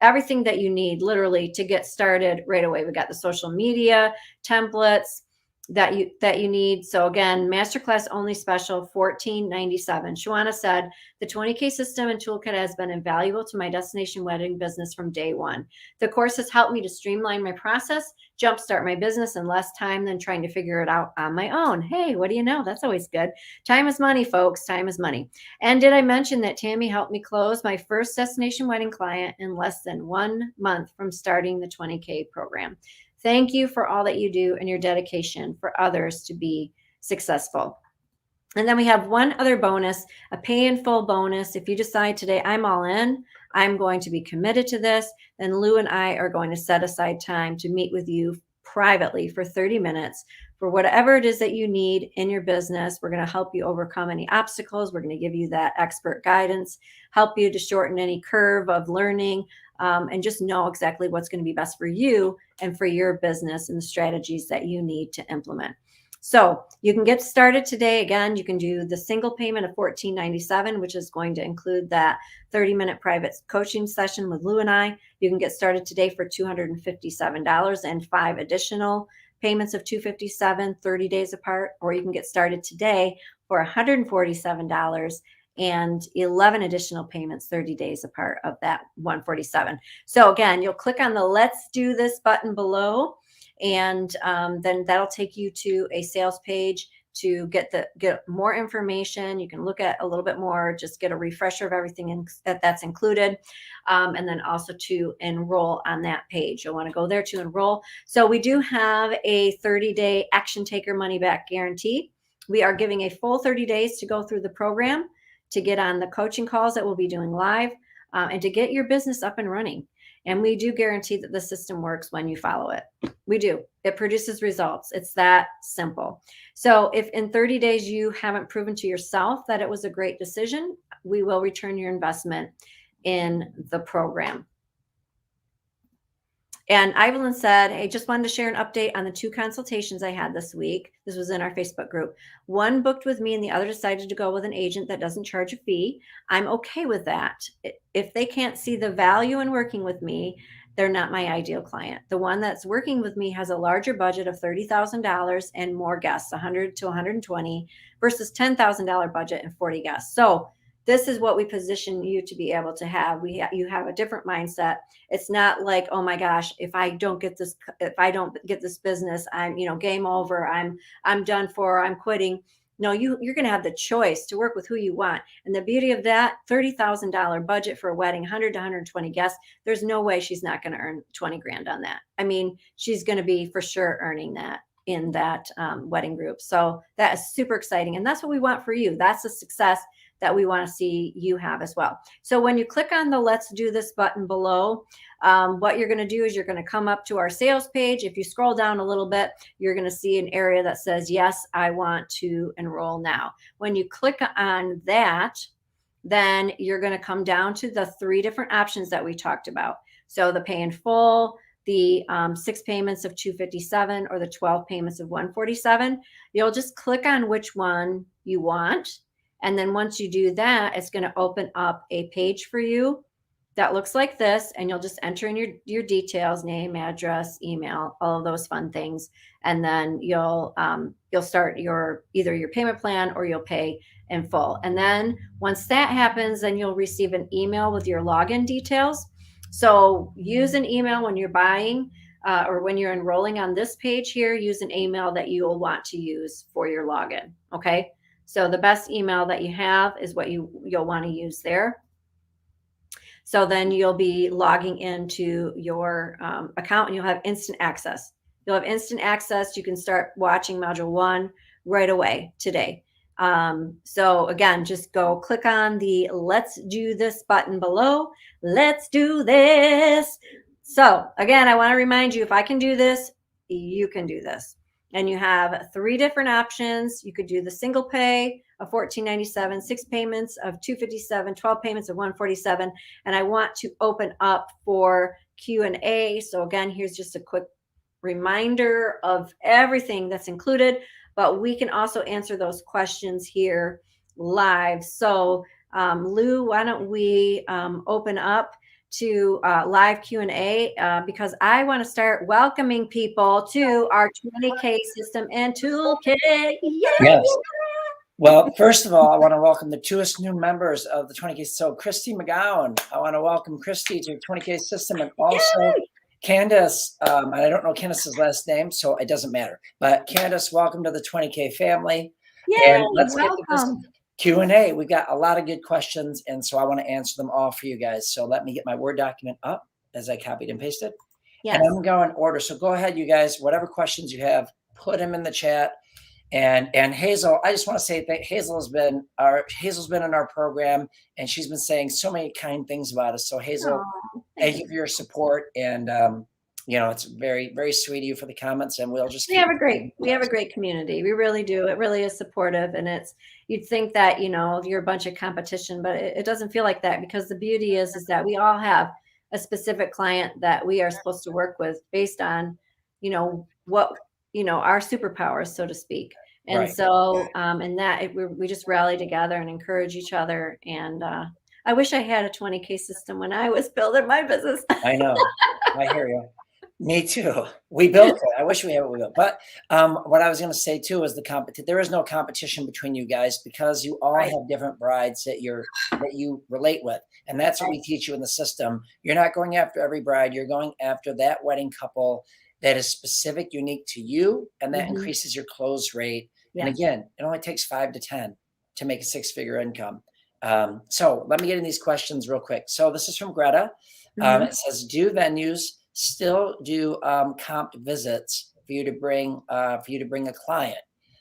everything that you need literally to get started right away. We got the social media templates. that you need. So again, masterclass only special, $14.97. Shawana said, the 20K system and toolkit has been invaluable to my destination wedding business from day one. The course has helped me to streamline my process, jumpstart my business in less time than trying to figure it out on my own. Hey, what do you know? That's always good. Time is money, folks. Time is money. And did I mention that Tammy helped me close my first destination wedding client in less than 1 month from starting the 20K program? Thank you for all that you do and your dedication for others to be successful. And then we have one other bonus, a pay in full bonus. If you decide today, I'm all in, I'm going to be committed to this, then Lou and I are going to set aside time to meet with you privately for 30 minutes for whatever it is that you need in your business. We're going to help you overcome any obstacles. We're going to give you that expert guidance, help you to shorten any curve of learning, and just know exactly what's going to be best for you and for your business and the strategies that you need to implement. So you can get started today. Again, you can do the single payment of $14.97, which is going to include that 30-minute private coaching session with Lou and I. You can get started today for $257 and 5 additional payments of $257, 30 days apart, or you can get started today for $147 and 11 additional payments 30 days apart of that $147. So again, you'll click on the Let's Do This button below, and then that'll take you to a sales page to get more information. You can look at a little bit more, just get a refresher of everything that's included, and then also to enroll on that page. You'll want to go there to enroll. So we do have a 30-day action taker money back guarantee. We are giving a full 30 days to go through the program, to get on the coaching calls that we'll be doing live, and to get your business up and running. And we do guarantee that the system works when you follow it. We do. It produces results. It's that simple. So if in 30 days you haven't proven to yourself that it was a great decision, we will return your investment in the program. And Evelyn said, hey, just wanted to share an update on the 2 consultations I had this week. This was in our Facebook group. One booked with me and the other decided to go with an agent that doesn't charge a fee. I'm okay with that. If they can't see the value in working with me, they're not my ideal client. The one that's working with me has a larger budget of $30,000 and more guests, 100 to 120 versus $10,000 budget and 40 guests. So this is what we position you to be able to have. You have a different mindset. It's not like, oh my gosh, if I don't get this business, I'm, game over. I'm done for. I'm quitting. No, you're going to have the choice to work with who you want. And the beauty of that, $30,000 budget for a wedding, 100 to 120 guests. There's no way she's not going to earn 20 grand on that. I mean, she's going to be for sure earning that in that wedding group. So that is super exciting. And that's what we want for you. That's the success that we want to see you have as well. So when you click on the Let's Do This button below, what you're going to do is you're going to come up to our sales page. If you scroll down a little bit, you're going to see an area that says, yes, I want to enroll now. When you click on that, then you're going to come down to the 3 different options that we talked about. So the pay in full, the 6 payments of $257, or the 12 payments of $147. You'll just click on which one you want. And then once you do that, it's going to open up a page for you that looks like this. And you'll just enter in your details, name, address, email, all of those fun things. And then you'll start either your payment plan or you'll pay in full. And then once that happens, then you'll receive an email with your login details. So use an email when you're buying or when you're enrolling on this page here. Use an email that you will want to use for your login. Okay. So the best email that you have is what you'll want to use there. So then you'll be logging into your account and you'll have instant access. You'll have instant access. You can start watching module 1 right away today. So again, just go click on the Let's Do This button below. Let's do this. So again, I want to remind you, if I can do this, you can do this. And you have 3 different options. You could do the single pay of $14.97, 6 payments of $257, 12 payments of $147. And I want to open up for Q&A. So again, here's just a quick reminder of everything that's included, but we can also answer those questions here live. So Lou, why don't we open up to live Q&A because I want to start welcoming people to our 20K system and toolkit. Yay! Yes. Well, first of all, I want to welcome the 2 new members of the 20K. So Christy McGowan, I want to welcome Christy to 20K system, and also Yay! Candace. And I don't know Candace's last name, so it doesn't matter. But Candace, welcome to the 20K family. Yay! And let's get to this Welcome. Q&A. We got a lot of good questions, and so I want to answer them all for you guys. So let me get my Word document up as I copied and pasted. Yes. And I'm going in order. So go ahead, you guys, whatever questions you have, put them in the chat. And Hazel, I just want to say that Hazel's been in our program, and she's been saying so many kind things about us. So Hazel, thank you for your support, and it's very, very sweet of you for the comments, and we'll just we have a great community. We really do. It really is supportive, and you'd think that you're a bunch of competition, but it doesn't feel like that, because the beauty is that we all have a specific client that we are supposed to work with based on what our superpowers, so to speak. And right. So in that we just rally together and encourage each other. And I wish I had a 20K system when I was building my business. I know. I hear you. Me too. We built it. I wish we had what we built. But what I was going to say too is there is no competition between you guys, because you all have different brides that you relate with, and that's what we teach you in the system. You're not going after every bride. You're going after that wedding couple that is specific, unique to you, and that increases your close rate. Yeah. And again, it only takes 5 to 10 to make a 6-figure income. So let me get in these questions real quick. So this is from Greta. It says, do venues still do comped visits for you to bring a client?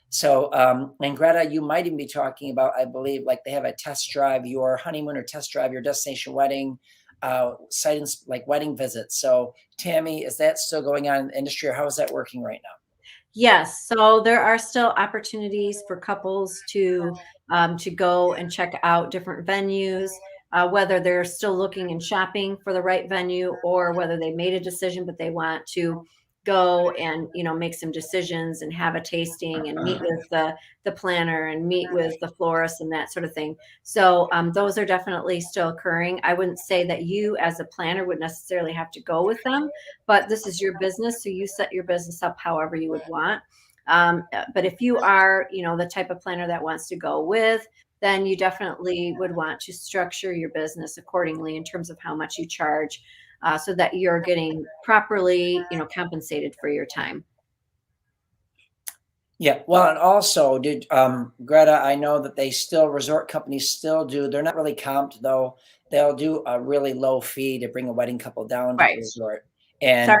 So and Greta, you might even be talking about, I believe, like they have a test drive your honeymoon or test drive your destination wedding site, like wedding visits. So Tammy, is that still going on in the industry, or how is that working right now? Yes. So there are still opportunities for couples to go and check out different venues, whether they're still looking and shopping for the right venue, or whether they made a decision, but they want to go and, make some decisions and have a tasting and meet with the planner and meet with the florist and that sort of thing. So those are definitely still occurring. I wouldn't say that you as a planner would necessarily have to go with them, but this is your business. So you set your business up however you would want. But if you are, the type of planner that wants to go with, then you definitely would want to structure your business accordingly in terms of how much you charge, so that you're getting properly, compensated for your time. Yeah. Well, and also, Greta, I know that resort companies still do. They're not really comped though. They'll do a really low fee to bring a wedding couple down to the resort and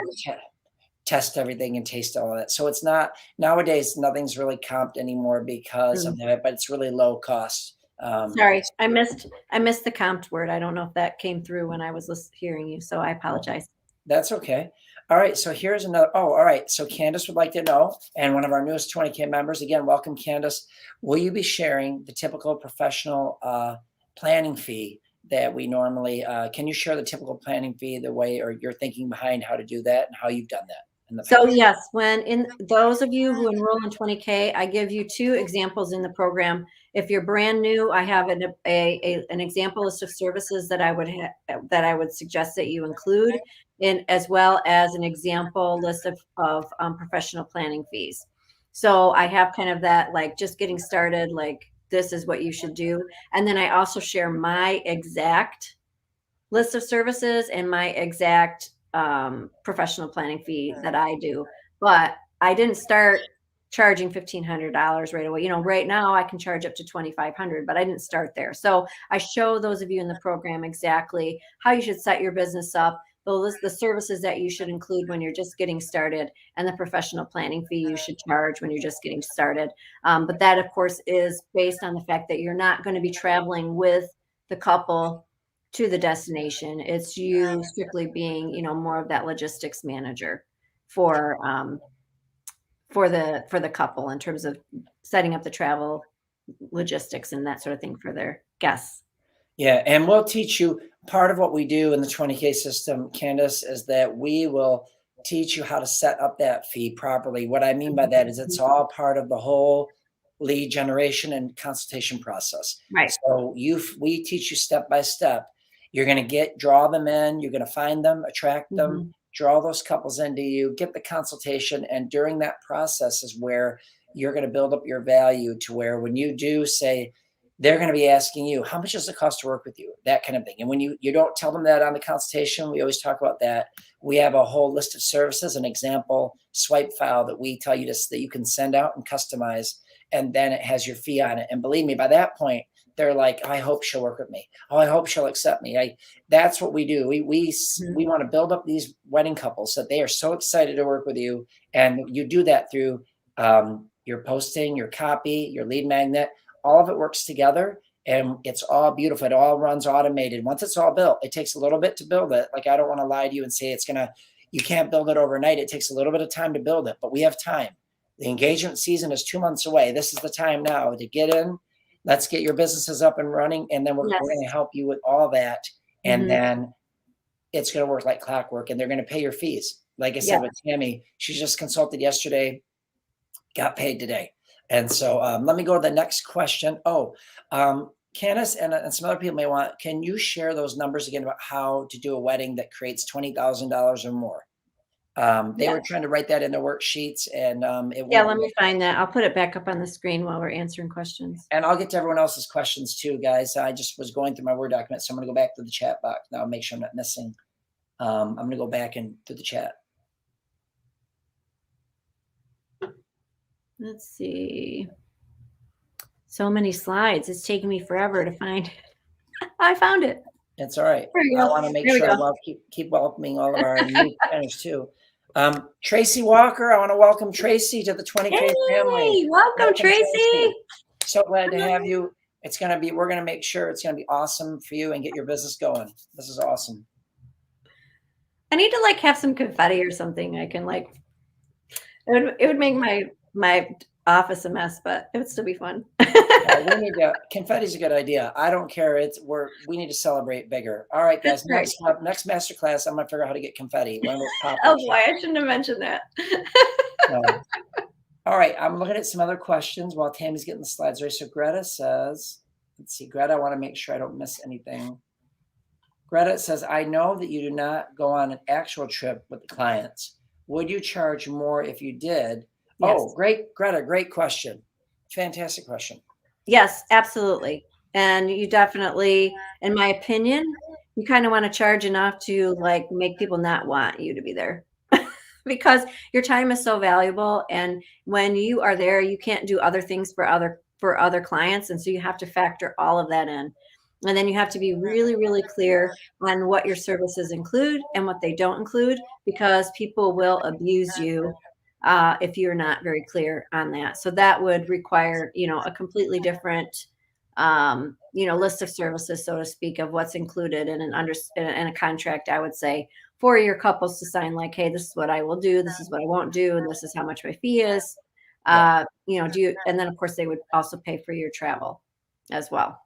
test everything and taste all of that. So it's not, nowadays, nothing's really comped anymore because of that, but it's really low cost. Sorry, I missed the comped word. I don't know if that came through when I was hearing you, so I apologize. That's okay. All right, so here's another. Oh, all right. So Candace would like to know, and one of our newest 20K members, again, welcome, Candace. Will you be sharing the typical professional planning fee that we normally? Can you share the typical planning fee, the way, or your thinking behind how to do that and how you've done that? So yes, in those of you who enroll in 20K, I give you 2 examples in the program. If you're brand new, I have an example list of services that I would suggest that you include, as well as an example list of professional planning fees. So I have kind of that, like, just getting started, like, this is what you should do. And then I also share my exact list of services and my exact professional planning fee that I do. But I didn't start charging $1,500 right away. Right now I can charge up to $2,500, but I didn't start there. So I show those of you in the program exactly how you should set your business up, the services that you should include when you're just getting started, and the professional planning fee you should charge when you're just getting started. But that, of course, is based on the fact that you're not going to be traveling with the couple to the destination. It's you strictly being, more of that logistics manager for the couple in terms of setting up the travel logistics and that sort of thing for their guests. Yeah, and we'll teach you. Part of what we do in the 20K system, Candace, is that we will teach you how to set up that fee properly. What I mean by that is it's all part of the whole lead generation and consultation process. Right. So we teach you step by step. You're going to draw them in. You're going to find them, attract them, Mhm. draw those couples into you, get the consultation. And during that process is where you're going to build up your value to where when you do say, they're going to be asking you, how much does it cost to work with you? That kind of thing. And when you don't tell them that on the consultation, we always talk about that. We have a whole list of services, an example swipe file that we tell you that you can send out and customize. And then it has your fee on it. And believe me, by that point, they're like, I hope she'll work with me. Oh, I hope she'll accept me. That's what we do. We want to build up these wedding couples so that they are so excited to work with you. And you do that through your posting, your copy, your lead magnet. All of it works together and it's all beautiful. It all runs automated. Once it's all built, it takes a little bit to build it. Like, I don't want to lie to you and say you can't build it overnight. It takes a little bit of time to build it, but we have time. The engagement season is 2 months away. This is the time now to get in. Let's get your businesses up and running. And then we're going to help you with all that. And then it's going to work like clockwork and they're going to pay your fees. Like I said, with Tammy, she just consulted yesterday, got paid today. And so let me go to the next question. Candace and some other people may want, can you share those numbers again about how to do a wedding that creates $20,000 or more? They were trying to write that in their worksheets and let me find that. I'll put it back up on the screen while we're answering questions. And I'll get to everyone else's questions too, guys. I just was going through my Word document, so I'm going to go back to the chat box now, make sure I'm not missing. I'm going to go back into the chat. Let's see. So many slides. It's taking me forever to find it. I found it. It's all right. I want to make sure I keep welcoming all of our new friends too. Tracy Walker, I want to welcome Tracy to the 20K family. Welcome, Tracy. So glad to have you. We're going to make sure it's going to be awesome for you and get your business going. This is awesome. I need to have some confetti or something. I can it would make my office a mess, but it would still be fun. Confetti's a good idea. I don't care. We need to celebrate bigger. All right, guys. Next masterclass, I'm gonna figure out how to get confetti. Oh boy, I shouldn't have mentioned that. All right, I'm looking at some other questions while Tammy's getting the slides ready. So Greta says, let's see, Greta, I want to make sure I don't miss anything. Greta says, I know that you do not go on an actual trip with the clients. Would you charge more if you did? Yes. Oh, great, Greta, great question. Fantastic question. Yes, absolutely. And you definitely, in my opinion, you kind of want to charge enough to make people not want you to be there because your time is so valuable. And when you are there, you can't do other things for other clients. And so you have to factor all of that in. And then you have to be really, really clear on what your services include and what they don't include, because people will abuse you if you're not very clear on that. So that would require, a completely different, list of services, so to speak, of what's included in in a contract, I would say, for your couples to sign, hey, this is what I will do, this is what I won't do, and this is how much my fee is. And then of course they would also pay for your travel as well.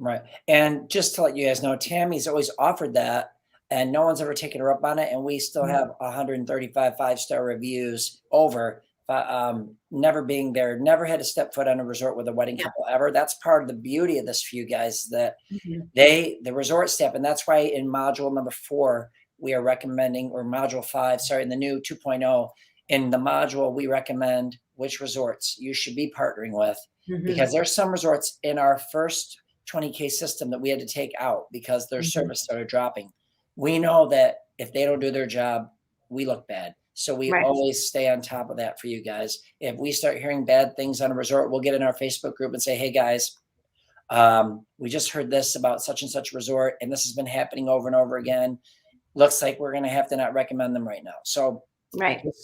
Right. And just to let you guys know, Tammy's always offered that and no one's ever taken her up on it. And we still have 135 5-star reviews over, never being there, never had to step foot on a resort with a wedding couple ever. That's part of the beauty of this for you guys, that the resort step. And that's why in module number 4, we are recommending, or module 5, in the new 2.0, in the module, we recommend which resorts you should be partnering with, because there's some resorts in our first 20K system that we had to take out because their service started dropping. We know that if they don't do their job, we look bad. So we always stay on top of that for you guys. If we start hearing bad things on a resort, we'll get in our Facebook group and say, hey guys, we just heard this about such and such resort, and this has been happening over and over again. Looks like we're going to have to not recommend them right now. So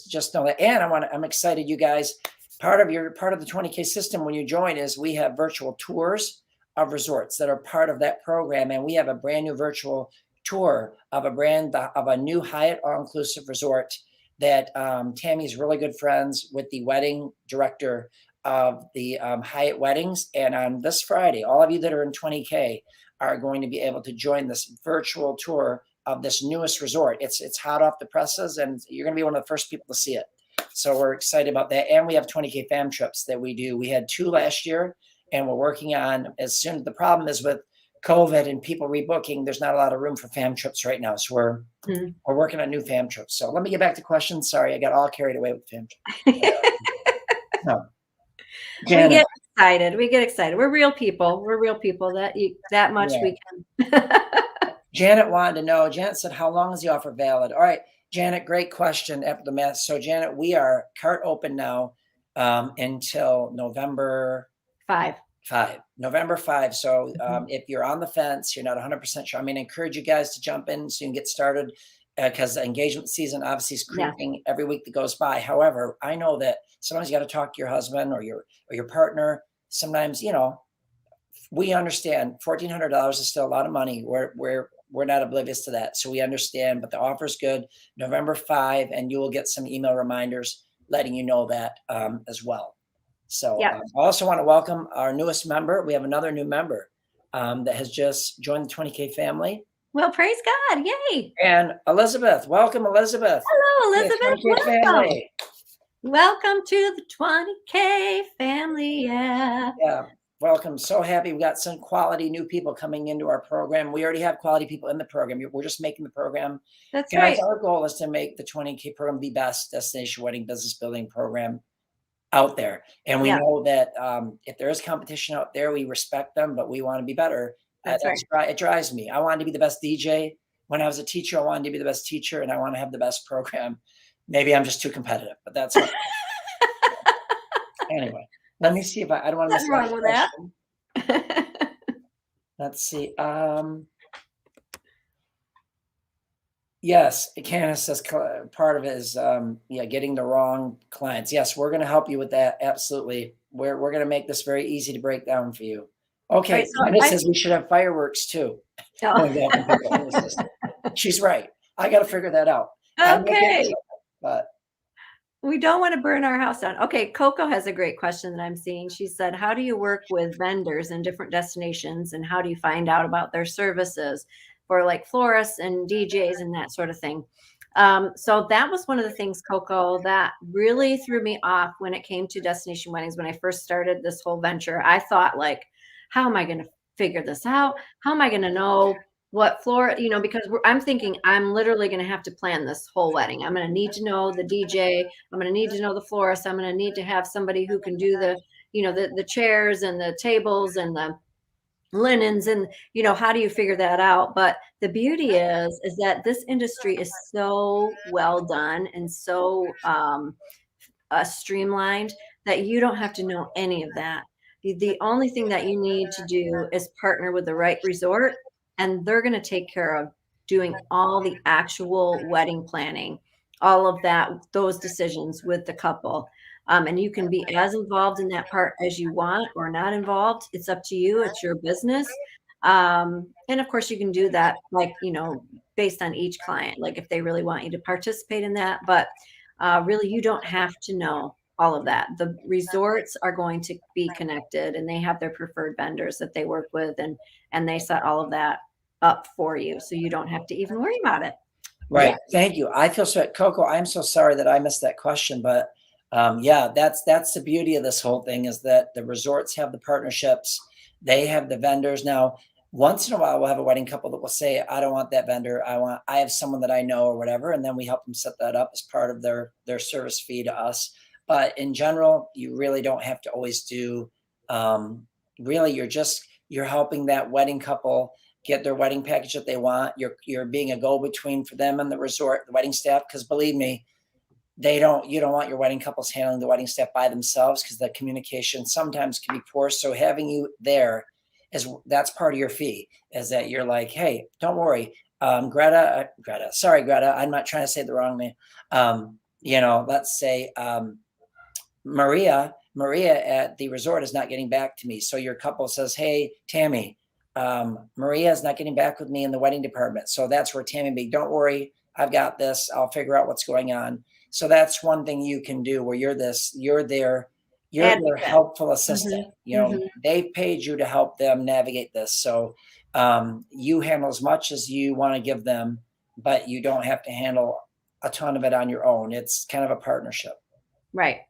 just know that. And I'm excited, you guys. Part of the 20K system when you join is we have virtual tours of resorts that are part of that program. And we have a brand new virtual tour of a new Hyatt all-inclusive resort that Tammy's really good friends with the wedding director of the Hyatt Weddings. And on this Friday, all of you that are in 20K are going to be able to join this virtual tour of this newest resort. It's hot off the presses, and you're going to be one of the first people to see it. So we're excited about that. And we have 20K fam trips that we do. We had 2 last year, and we're working on the problem is with COVID and people rebooking, there's not a lot of room for fam trips right now. So we're working on new fam trips. So let me get back to questions. Sorry, I got all carried away with fam trips. No. We get excited. We get excited. We're real people. We're real people. That much we can. Janet wanted to know. Janet said, "How long is the offer valid?" All right, Janet, great question. After the math, so Janet, we are cart open now until November 5. November 5. So if you're on the fence, you're not 100% sure. I mean, I encourage you guys to jump in so you can get started because the engagement season obviously is creeping every week that goes by. However, I know that sometimes you got to talk to your husband or your partner. Sometimes, we understand $1,400 is still a lot of money. We're not oblivious to that. So we understand, but the offer's good, November 5, and you will get some email reminders letting you know that as well. So I also want to welcome our newest member. We have another new member that has just joined the 20K family. Well, praise God. Yay. And Elizabeth. Welcome, Elizabeth. Hello, Elizabeth. 20K family. Welcome to the 20K family. Yeah. Welcome. So happy we got some quality new people coming into our program. We already have quality people in the program. We're just making the program. That's Guys, right. our goal is to make the 20K program the best destination wedding business building program out there. And we know that if there is competition out there, we respect them, but we want to be better. That's right. It drives me. I wanted to be the best DJ. When I was a teacher, I wanted to be the best teacher, and I want to have the best program. Maybe I'm just too competitive, but that's okay. Anyway, let me see if I don't want to miss wrong with that. Let's see. Yes, Candace says part of it is getting the wrong clients. Yes, we're going to help you with that. Absolutely. We're going to make this very easy to break down for you. Okay, right, so Candace says we should have fireworks too. She's right. I got to figure that out. Okay. But we don't want to burn our house down. Okay, Coco has a great question that I'm seeing. She said, how do you work with vendors in different destinations, and how do you find out about their services for like florists and DJs and that sort of thing? So that was one of the things, Coco, that really threw me off when it came to destination weddings. When I first started this whole venture, I thought, like, how am I going to figure this out? How am I going to know what floor, because I'm thinking I'm literally going to have to plan this whole wedding. I'm going to need to know the DJ. I'm going to need to know the florist. I'm going to need to have somebody who can do the chairs and the tables and the linens, and how do you figure that out? But the beauty is that this industry is so well done and so streamlined that you don't have to know any of that. The only thing that you need to do is partner with the right resort, and they're going to take care of doing all the actual wedding planning, all of that, those decisions with the couple. And you can be as involved in that part as you want or not involved. It's up to you. It's your business. And of course you can do that, like, based on each client, like if they really want you to participate in that, but really you don't have to know all of that. The resorts are going to be connected, and they have their preferred vendors that they work with, and they set all of that up for you. So you don't have to even worry about it. Right. Yeah. Thank you. I feel so, Coco, I'm so sorry that I missed that question, but that's the beauty of this whole thing, is that the resorts have the partnerships, they have the vendors. Now, once in a while, we'll have a wedding couple that will say, I don't want that vendor. I have someone that I know or whatever. And then we help them set that up as part of their service fee to us. But in general, you really don't have to always do, really, you're helping that wedding couple get their wedding package that they want. You're being a go-between for them and the resort, the wedding staff, because believe me, you don't want your wedding couples handling the wedding staff by themselves, because the communication sometimes can be poor. So having you there that's part of your fee, is that you're like, hey, don't worry. Greta, I'm not trying to say the wrong name. Let's say Maria at the resort is not getting back to me. So your couple says, hey, Tammy, Maria is not getting back with me in the wedding department. So that's where Tammy be, don't worry, I've got this. I'll figure out what's going on. So that's one thing you can do, where you're their helpful assistant. They've paid you to help them navigate this. So you handle as much as you want to give them, but you don't have to handle a ton of it on your own. It's kind of a partnership. Right.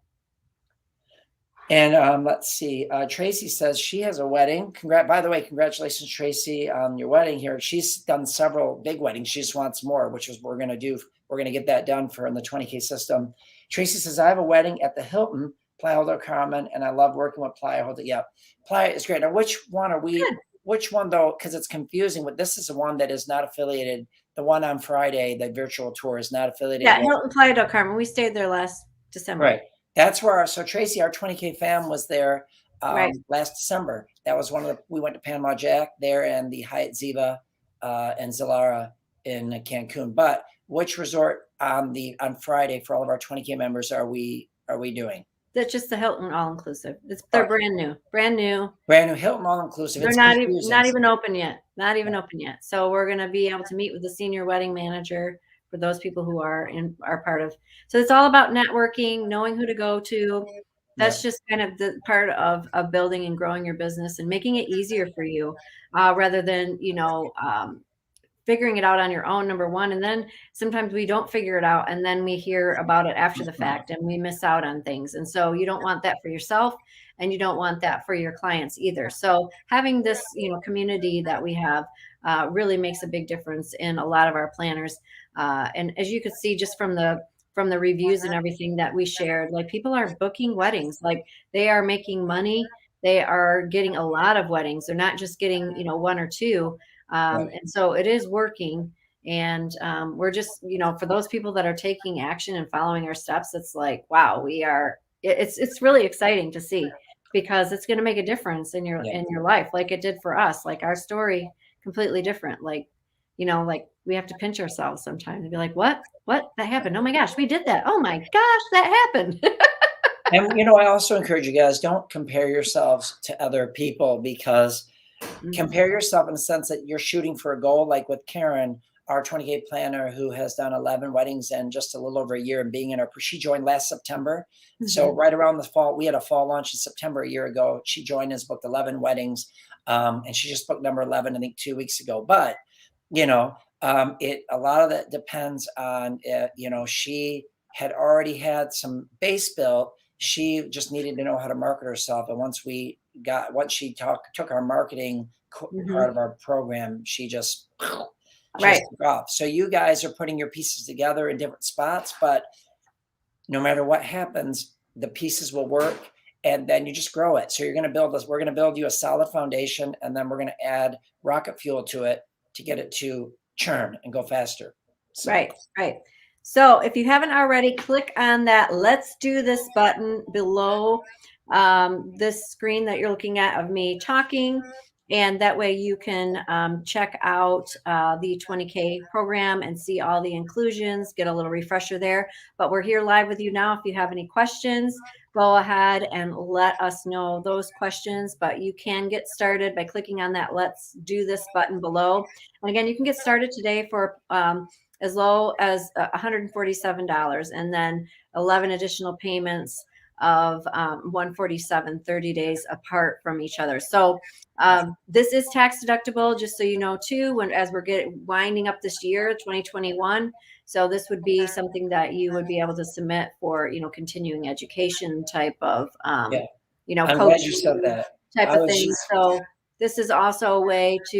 And let's see. Tracy says she has a wedding. By the way, congratulations, Tracy, on your wedding here. She's done several big weddings. She just wants more, which is what we're going to do. We're going to get that done for in the 20K system. Tracy says, I have a wedding at the Hilton, Playa del Carmen, and I love working with Playa. Yeah, Playa is great. Now, which one are we? Good. Which one, though? Because it's confusing. But this is the one that is not affiliated. The one on Friday, the virtual tour, is not affiliated. Yeah, Hilton Playa del Carmen. We stayed there last December. Right. That's where so Tracy, our 20K fam, was there Right. last December. That was we went to Panama Jack there and the Hyatt Ziva and Zilara in Cancun. But which resort on Friday for all of our 20K members are we doing? That's just the Hilton all-inclusive. They're brand new. Brand new Hilton all-inclusive. They're not even open yet. Not even open yet. So we're going to be able to meet with the senior wedding manager for those people who are part of. So it's all about networking, knowing who to go to. That's just kind of the part of building and growing your business and making it easier for you, rather than figuring it out on your own, number one. And then sometimes we don't figure it out, and then we hear about it after the fact and we miss out on things. And so you don't want that for yourself, and you don't want that for your clients either. So having this, community that we have really makes a big difference in a lot of our planners. And as you could see, just from the reviews and everything that we shared, like, people are booking weddings, like, they are making money. They are getting a lot of weddings. They're not just getting, one or two. And so it is working. And we're just, for those people that are taking action and following our steps, it's like, wow, it's really exciting to see, because it's going to make a difference in your life, like it did for us. Like, our story completely different. Like, like, we have to pinch ourselves sometimes and be like, what that happened? Oh my gosh, we did that. Oh my gosh, that happened. And I also encourage you guys, don't compare yourselves to other people, because compare yourself in the sense that you're shooting for a goal. Like with Karen, our 20K planner, who has done 11 weddings in just a little over a year, and she joined last September. So right around the fall, we had a fall launch in September a year ago. She joined us, booked 11 weddings. And she just booked number 11, I think 2 weeks ago. But, a lot of that depends on, she had already had some base built. She just needed to know how to market herself. And once she took our marketing part of our program, she just took off. So you guys are putting your pieces together in different spots, but no matter what happens, the pieces will work, and then you just grow it. So we're going to build you a solid foundation, and then we're going to add rocket fuel to it to get it to churn and go faster. So. Right. So if you haven't already, click on that "Let's Do This" button below this screen that you're looking at of me talking. And that way you can check out the 20K program and see all the inclusions, get a little refresher there. But we're here live with you now. If you have any questions, go ahead and let us know those questions. But you can get started by clicking on that "Let's Do This" button below. And again, you can get started today for as low as $147, and then 11 additional payments of $147, 30 days apart from each other. So this is tax deductible, just so you know too, as we're winding up this year, 2021. So this would be something that you would be able to submit for, continuing education type of, I'm coaching glad you said that. type of thing. So this is also a way to,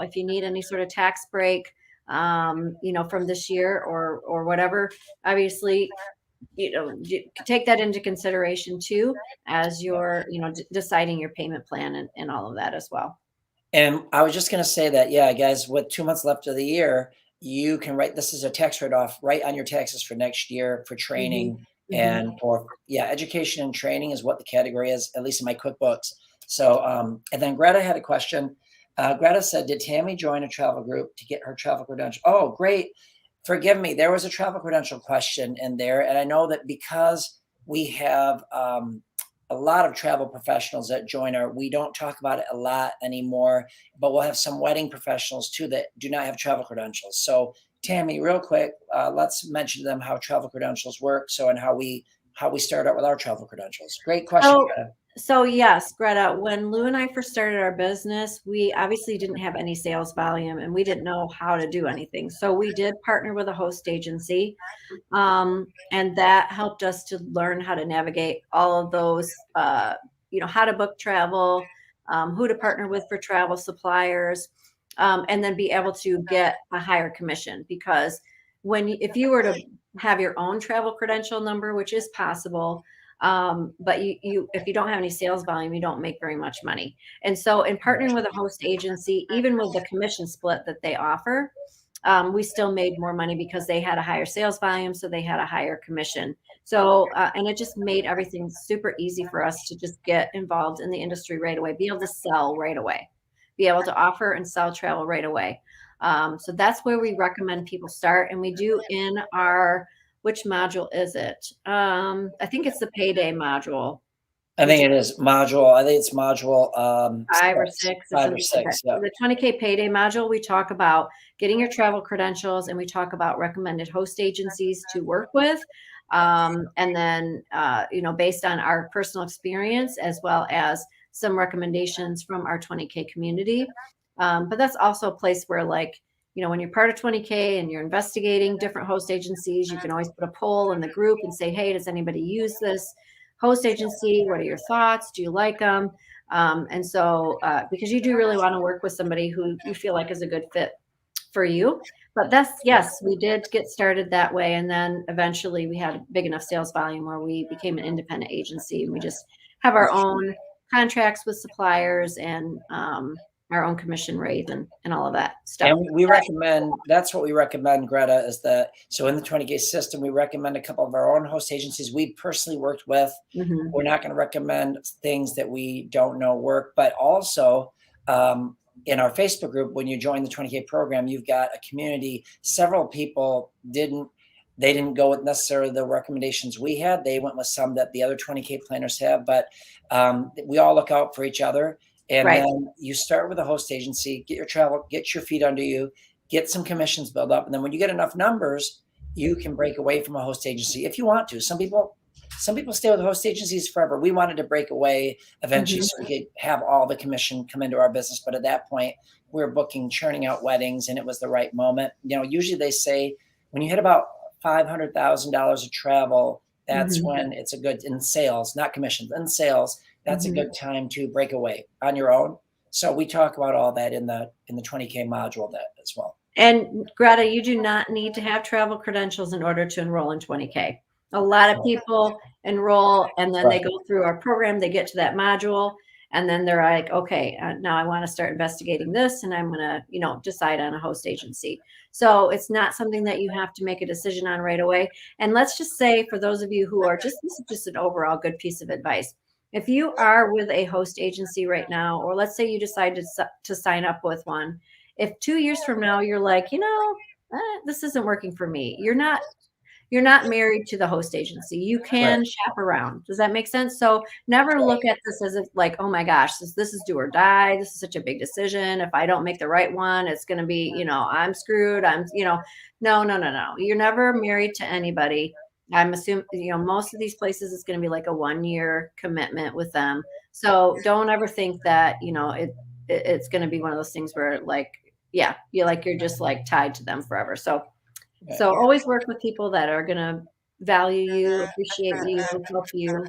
if you need any sort of tax break, from this year or whatever, obviously, take that into consideration too, as you're, deciding your payment plan and all of that as well. And I was just going to say that, guys, with 2 months left of the year, you can write, this is a tax write-off right on your taxes for next year for training and for, education and training is what the category is, at least in my QuickBooks. So, and then Greta had a question. Greta said, did Tammy join a travel group to get her travel credential? Oh, great. Forgive me. There was a travel credential question in there. And I know that because we have a lot of travel professionals that join we don't talk about it a lot anymore, but we'll have some wedding professionals too that do not have travel credentials. So Tammy, real quick, let's mention to them how travel credentials work. And how we start out with our travel credentials. Great question. So yes, Greta, when Lou and I first started our business, we obviously didn't have any sales volume and we didn't know how to do anything. So we did partner with a host agency. And that helped us to learn how to navigate all of those, how to book travel, who to partner with for travel suppliers, and then be able to get a higher commission. Because if you were to have your own travel credential number, which is possible, but if you don't have any sales volume, you don't make very much money. And so in partnering with a host agency, even with the commission split that they offer, we still made more money because they had a higher sales volume, so they had a higher commission. So, and it just made everything super easy for us to just get involved in the industry right away, be able to sell right away, be able to offer and sell travel right away. So that's where we recommend people start. And we do in which module is it? I think it's the payday module. I think it is module. I think it's module 5 or 6 or five or something like that. six. Yeah. The 20K payday module, we talk about getting your travel credentials and we talk about recommended host agencies to work with. And then, based on our personal experience, as well as some recommendations from our 20K community. But that's also a place where, when you're part of 20K and you're investigating different host agencies, you can always put a poll in the group and say, hey, does anybody use this host agency? What are your thoughts? Do you like them? And so, because you do really want to work with somebody who you feel like is a good fit for you. But yes, we did get started that way. And then eventually we had a big enough sales volume where we became an independent agency and we just have our own contracts with suppliers and our own commission rate and all of that stuff. And we recommend, that's what we recommend, Greta, is that, so in the 20K system, we recommend a couple of our own host agencies we personally worked with. Mhm. We're not going to recommend things that we don't know work, but also in our Facebook group, when you join the 20K program, you've got a community. Several people they didn't go with necessarily the recommendations we had. They went with some that the other 20K planners have, but we all look out for each other. And Right. then you start with a host agency, get your feet under you, get some commissions built up. And then when you get enough numbers, you can break away from a host agency if you want to. Some people stay with host agencies forever. We wanted to break away eventually so we could have all the commission come into our business. But at that point, we were churning out weddings and it was the right moment. Usually they say when you hit about $500,000 of travel, that's when it's a good, in sales, not commissions, in sales, that's a good time to break away on your own. So we talk about all that in the 20K module as well. And Greta, you do not need to have travel credentials in order to enroll in 20K. A lot of people enroll and then they go through our program, they get to that module, and then they're like, okay, now I want to start investigating this and I'm going to, decide on a host agency. So it's not something that you have to make a decision on right away. And let's just say for those of you who are this is just an overall good piece of advice. If you are with a host agency right now, or let's say you decide to sign up with one, if 2 years from now you're like, this isn't working for me, you're not married to the host agency. You can shop around. Does that make sense? So never look at this as if like, oh my gosh, this is do or die. This is such a big decision. If I don't make the right one, it's going to be, I'm screwed. No. You're never married to anybody. I'm assuming, most of these places it's going to be like a 1-year commitment with them. So don't ever think that, it's going to be one of those things where you're just like tied to them forever. So always work with people that are going to value you, appreciate you, help you.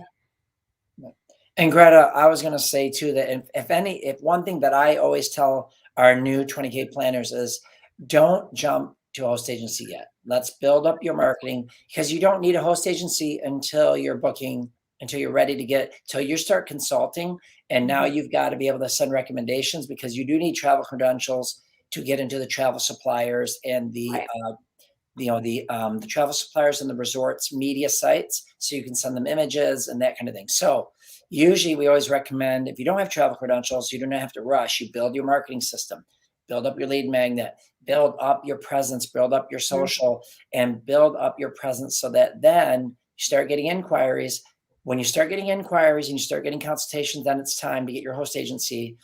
And Greta, I was going to say too, that if one thing that I always tell our new 20K planners is don't jump to a host agency yet. Let's build up your marketing, because you don't need a host agency until you're ready to till you start consulting. And now you've got to be able to send recommendations, because you do need travel credentials to get into the travel suppliers and the travel suppliers and the resorts media sites, so you can send them images and that kind of thing. So usually we always recommend, if you don't have travel credentials, you don't have to rush. You build your marketing system, build up your lead magnet, build up your presence, build up your social, and build up your presence so that then you start getting inquiries. When you start getting inquiries and you start getting consultations, then it's time to get your host agency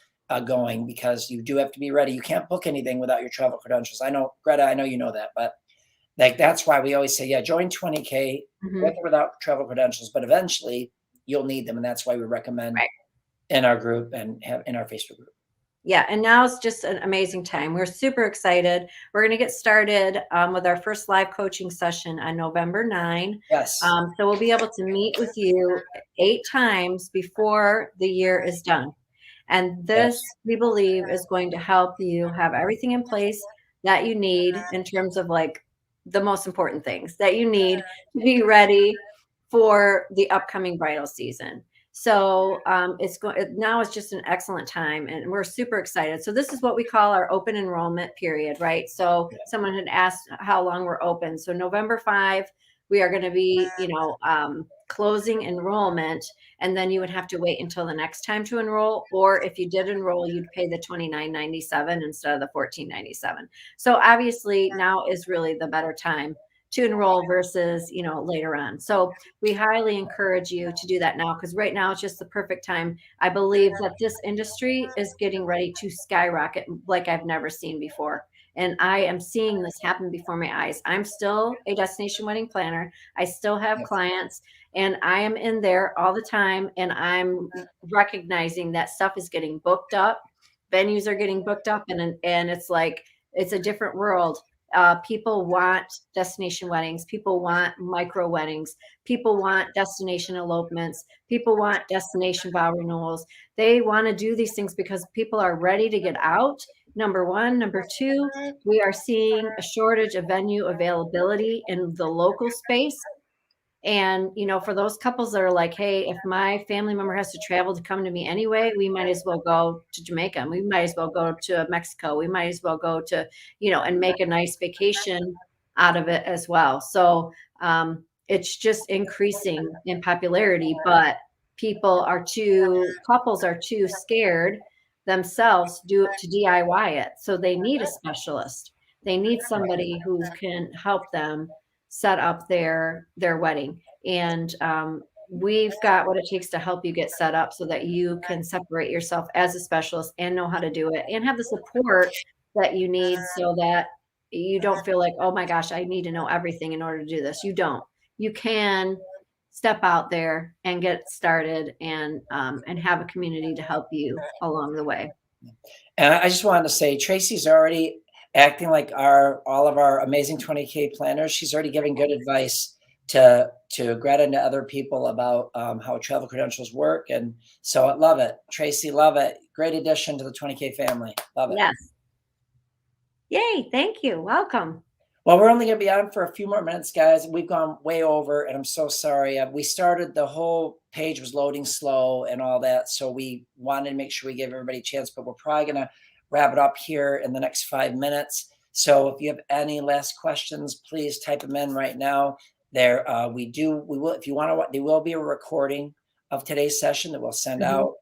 going, because you do have to be ready. You can't book anything without your travel credentials. I know, Greta, I know you know that, but that's why we always say, join 20K with or without travel credentials. But eventually you'll need them. And that's why we recommend Right. in our group and have in our Facebook group. Yeah, and now it's just an amazing time. We're super excited. We're going to get started with our first live coaching session on November 9. Yes. So we'll be able to meet with you 8 times before the year is done. And this, we believe, is going to help you have everything in place that you need in terms of like the most important things that you need to be ready for the upcoming bridal season. So now it's just an excellent time, and we're super excited. So this is what we call our open enrollment period, right? So someone had asked how long we're open. So November 5, we are going to be, closing enrollment, and then you would have to wait until the next time to enroll. Or if you did enroll, you'd pay the $29.97 instead of the $14.97. So obviously now is really the better time to enroll versus, later on. So we highly encourage you to do that now, because right now it's just the perfect time. I believe that this industry is getting ready to skyrocket like I've never seen before. And I am seeing this happen before my eyes. I'm still a destination wedding planner. I still have clients, and I am in there all the time. And I'm recognizing that stuff is getting booked up. Venues are getting booked up, and it's like, it's a different world. People want destination weddings. People want micro weddings. People want destination elopements. People want destination vow renewals. They want to do these things because people are ready to get out. Number one. Number two, we are seeing a shortage of venue availability in the local space. And, for those couples that are like, hey, if my family member has to travel to come to me anyway, we might as well go to Jamaica. We might as well go to Mexico. We might as well go to, and make a nice vacation out of it as well. So it's just increasing in popularity, but couples are too scared themselves to DIY it. So they need a specialist. They need somebody who can help them set up their wedding. And we've got what it takes to help you get set up so that you can separate yourself as a specialist and know how to do it and have the support that you need, so that you don't feel like, oh my gosh, I need to know everything in order to do this. You don't. You can step out there and get started and have a community to help you along the way. And I just wanted to say, Tracy's already acting like all of our amazing 20K planners. She's already giving good advice to Greta and to other people about how travel credentials work. And so I love it. Tracy, love it. Great addition to the 20K family. Love it. Yes. Yay. Thank you. Welcome. Well, we're only going to be on for a few more minutes, guys. We've gone way over, and I'm so sorry. We started, the whole page was loading slow and all that. So we wanted to make sure we gave everybody a chance, but we're probably going to wrap it up here in the next 5 minutes. So if you have any last questions, please type them in right now. There, we will, if you want to, there will be a recording of today's session that we'll send out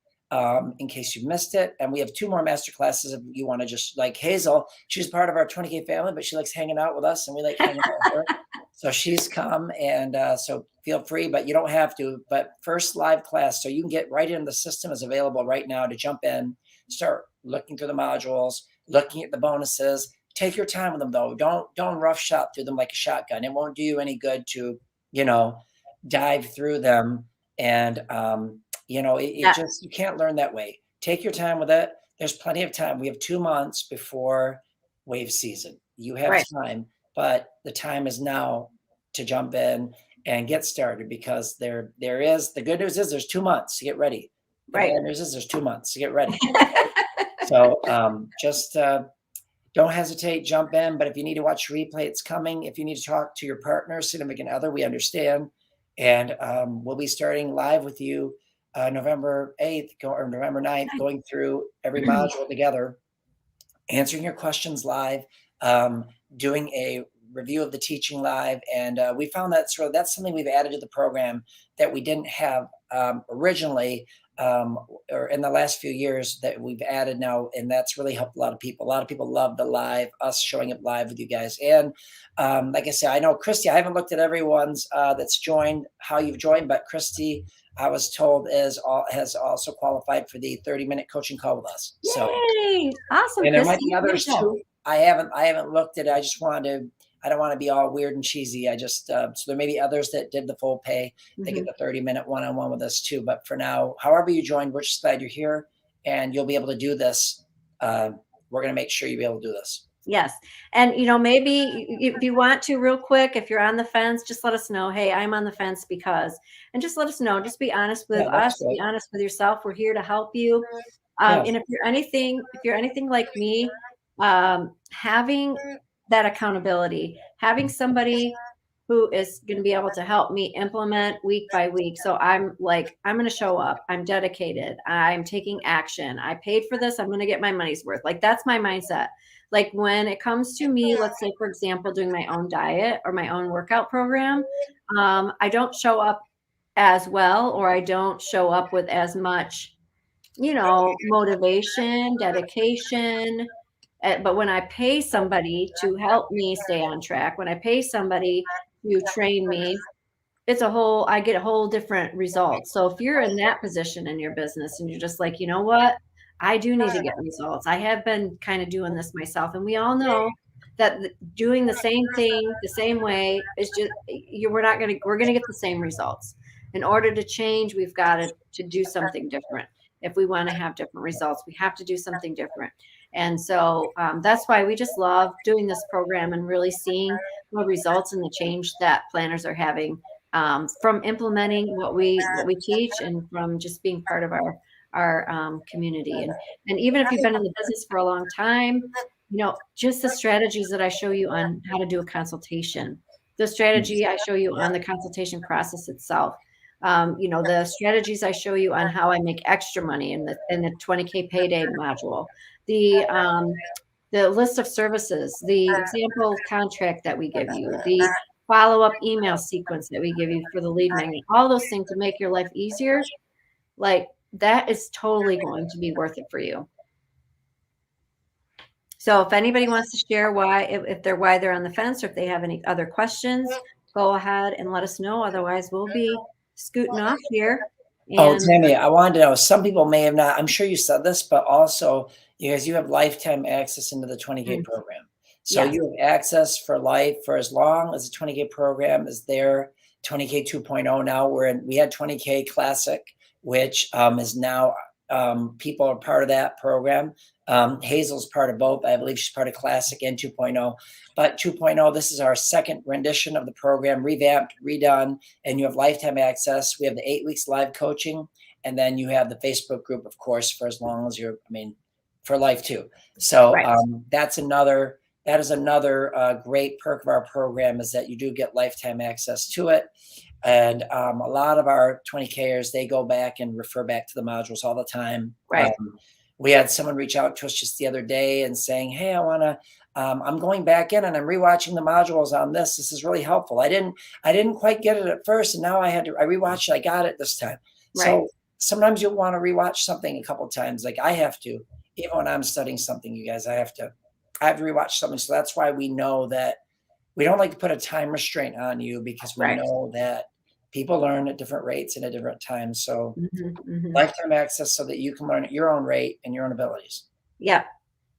in case you missed it. And we have 2 more master classes if you want to, just like Hazel. She's part of our 20K family, but she likes hanging out with us, and we like hanging out with her. So she's come, and so feel free, but you don't have to. But first live class, so you can get right in, the system is available right now to jump in, start looking through the modules, looking at the bonuses. Take your time with them, though. Don't rough shot through them like a shotgun. It won't do you any good to, dive through them. And, just, you can't learn that way. Take your time with it. There's plenty of time. We have 2 months before wave season. You have time, but the time is now to jump in and get started, because the good news is there's 2 months to get ready. The bad news is there's 2 months to get ready. So just don't hesitate, jump in. But if you need to watch a replay, it's coming. If you need to talk to your partner, significant other, we understand. And we'll be starting live with you November 8th or November 9th, going through every module together, answering your questions live, doing a review of the teaching live. And we found that's something we've added to the program that we didn't have originally, or in the last few years, that we've added now. And that's really helped a lot of people. A lot of people love the live, us showing up live with you guys. And like I said, I know Christy, I haven't looked at everyone's that's joined, how you've joined, but Christy, I was told, has also qualified for the 30-minute coaching call with us. Yay! Awesome. And there might be others too. I haven't looked at it. I I don't want to be all weird and cheesy. I just, so there may be others that did the full pay. They get the 30-minute one-on-one with us too. But for now, however you joined, we're just glad you're here and you'll be able to do this. We're going to make sure you'll be able to do this. Yes. And, maybe if you want to real quick, if you're on the fence, just let us know, hey, I'm on the fence because, and just let us know, just be honest with us, be honest with yourself. We're here to help you. And if you're anything like me, having that accountability, having somebody who is going to be able to help me implement week by week. So I'm going to show up. I'm dedicated. I'm taking action. I paid for this. I'm going to get my money's worth. Like, that's my mindset. Like, when it comes to me, let's say, for example, doing my own diet or my own workout program, I don't show up as well, or I don't show up with as much, motivation, dedication. But when I pay somebody to help me stay on track, when I pay somebody to train me, I get a whole different result. So if you're in that position in your business and you're just like, you know what, I do need to get results. I have been kind of doing this myself. And we all know that doing the same thing the same way is just, we're going to get the same results. In order to change, we've got to do something different. If we want to have different results, we have to do something different. And so that's why we just love doing this program and really seeing the results and the change that planners are having from implementing what we teach and from just being part of our community. And even if you've been in the business for a long time, just the strategies that I show you on how to do a consultation, the strategy I show you on the consultation process itself, the strategies I show you on how I make extra money in the 20K payday module, the list of services, the example contract that we give you, the follow-up email sequence that we give you for the lead magnet, all those things to make your life easier, like, that is totally going to be worth it for you. So if anybody wants to share why they're on the fence, or if they have any other questions, go ahead and let us know. Otherwise, we'll be scooting off here. Oh, Tammy, I wanted to know, some people may have not, I'm sure you said this, but also you have lifetime access into the 20K program. So you have access for life for as long as the 20K program is there. 20K 2.0 now, we had 20K Classic, which is now, people are part of that program. Hazel's part of both. I believe she's part of Classic and 2.0. But 2.0, this is our second rendition of the program, revamped, redone, and you have lifetime access. We have the 8 weeks live coaching, and then you have the Facebook group, of course, for as long as for life too. So that is another great perk of our program, is that you do get lifetime access to it. And a lot of our 20Kers, they go back and refer back to the modules all the time. Right. We had someone reach out to us just the other day and saying, hey, I'm going back in and I'm rewatching the modules on this. This is really helpful. I didn't quite get it at first, and now I rewatched it. I got it this time. Right. So sometimes you'll want to rewatch something a couple of times. Like I have to, even when I'm studying something, you guys, I have to rewatch something. So that's why we know that we don't like to put a time restraint on you, because we know that people learn at different rates and at different times. So lifetime access so that you can learn at your own rate and your own abilities. Yeah,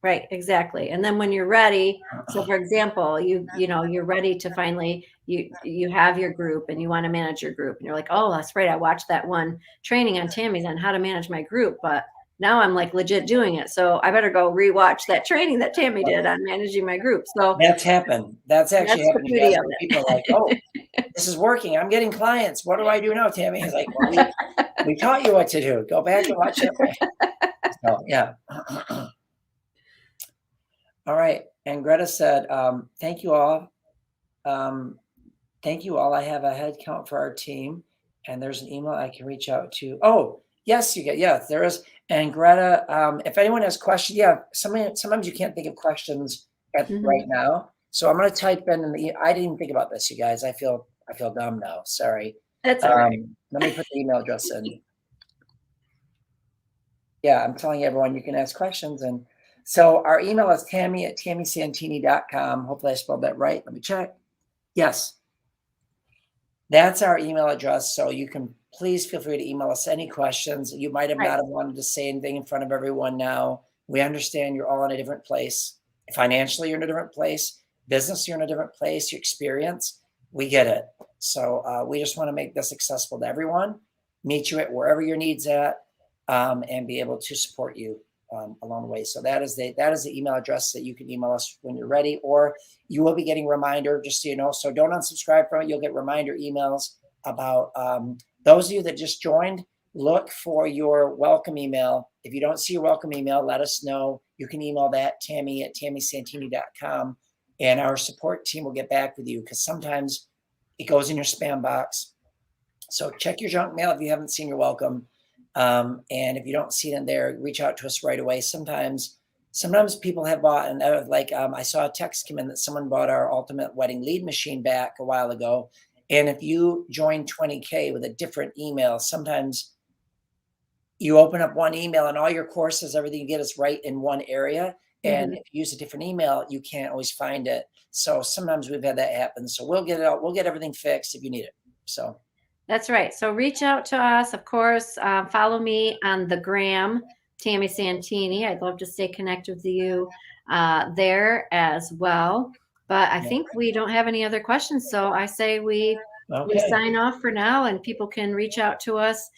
right. Exactly. And then when you're ready, so for example, you're ready to finally, you have your group and you want to manage your group, and you're like, oh, that's right, I watched that one training on Tammy's on how to manage my group, but now I'm like legit doing it. So I better go rewatch that training that Tammy did on managing my group. So that's happened. That's actually happened. People are like, oh, this is working. I'm getting clients. What do I do now, Tammy? He's like, well, we taught you what to do. Go back and watch it. So, yeah. All right. And Greta said, thank you all. Thank you all. I have a head count for our team, and there's an email I can reach out to. Oh, yes, there is. And Greta, if anyone has questions, sometimes you can't think of questions right now. So I'm going to type in I didn't even think about this, you guys. I feel dumb now. Sorry. That's all right. Let me put the email address in. Yeah, I'm telling everyone you can ask questions. And so our email is tammy@tammysantini.com. Hopefully I spelled that right. Let me check. Yes. That's our email address. So you can please feel free to email us any questions. You might have not have wanted to say anything in front of everyone now. We understand you're all in a different place. Financially, you're in a different place. business, you're in a different place, your experience, we get it. So we just want to make this accessible to everyone, meet you at wherever your needs at, and be able to support you along the way. So that is the email address that you can email us when you're ready, or you will be getting reminder, just so you know. So don't unsubscribe from it. You'll get reminder emails about those of you that just joined. Look for your welcome email. If you don't see your welcome email, let us know. You can email that, Tammy@tammysantini.com, and our support team will get back with you, because sometimes it goes in your spam box. So check your junk mail if you haven't seen your welcome. And if you don't see it in there, reach out to us right away. Sometimes people have bought, and I saw a text come in that someone bought our Ultimate Wedding Lead Machine back a while ago. And if you join 20K with a different email, sometimes you open up one email and all your courses, everything you get is right in one area. And if you use a different email, you can't always find it. So sometimes we've had that happen. So we'll get it out. We'll get everything fixed if you need it. So that's right. So reach out to us, of course. Follow me on the gram, Tammy Santini. I'd love to stay connected with you there as well. But I think we don't have any other questions. So I say we sign off for now, and people can reach out to us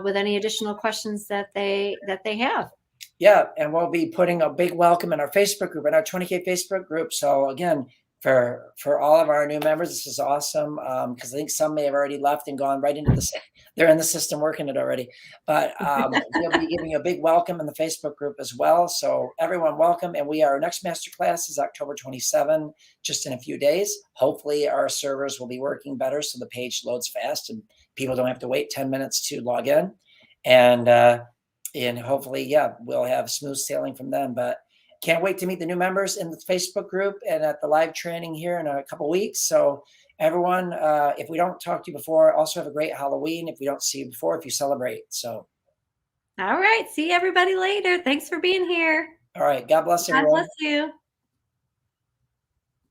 with any additional questions that they have. Yeah, and we'll be putting a big welcome in our Facebook group, in our 20K Facebook group. So again, for all of our new members, this is awesome, because I think some may have already left and gone right into the, they're in the system working it already. But we'll be giving you a big welcome in the Facebook group as well. So everyone, welcome. And our next masterclass is October 27, just in a few days. Hopefully our servers will be working better, so the page loads fast and people don't have to wait 10 minutes to log in. And hopefully, we'll have smooth sailing from them. But can't wait to meet the new members in the Facebook group and at the live training here in a couple of weeks. So everyone, if we don't talk to you before, also have a great Halloween. If we don't see you before, if you celebrate. So. All right. See everybody later. Thanks for being here. All right. God bless everyone. God bless you.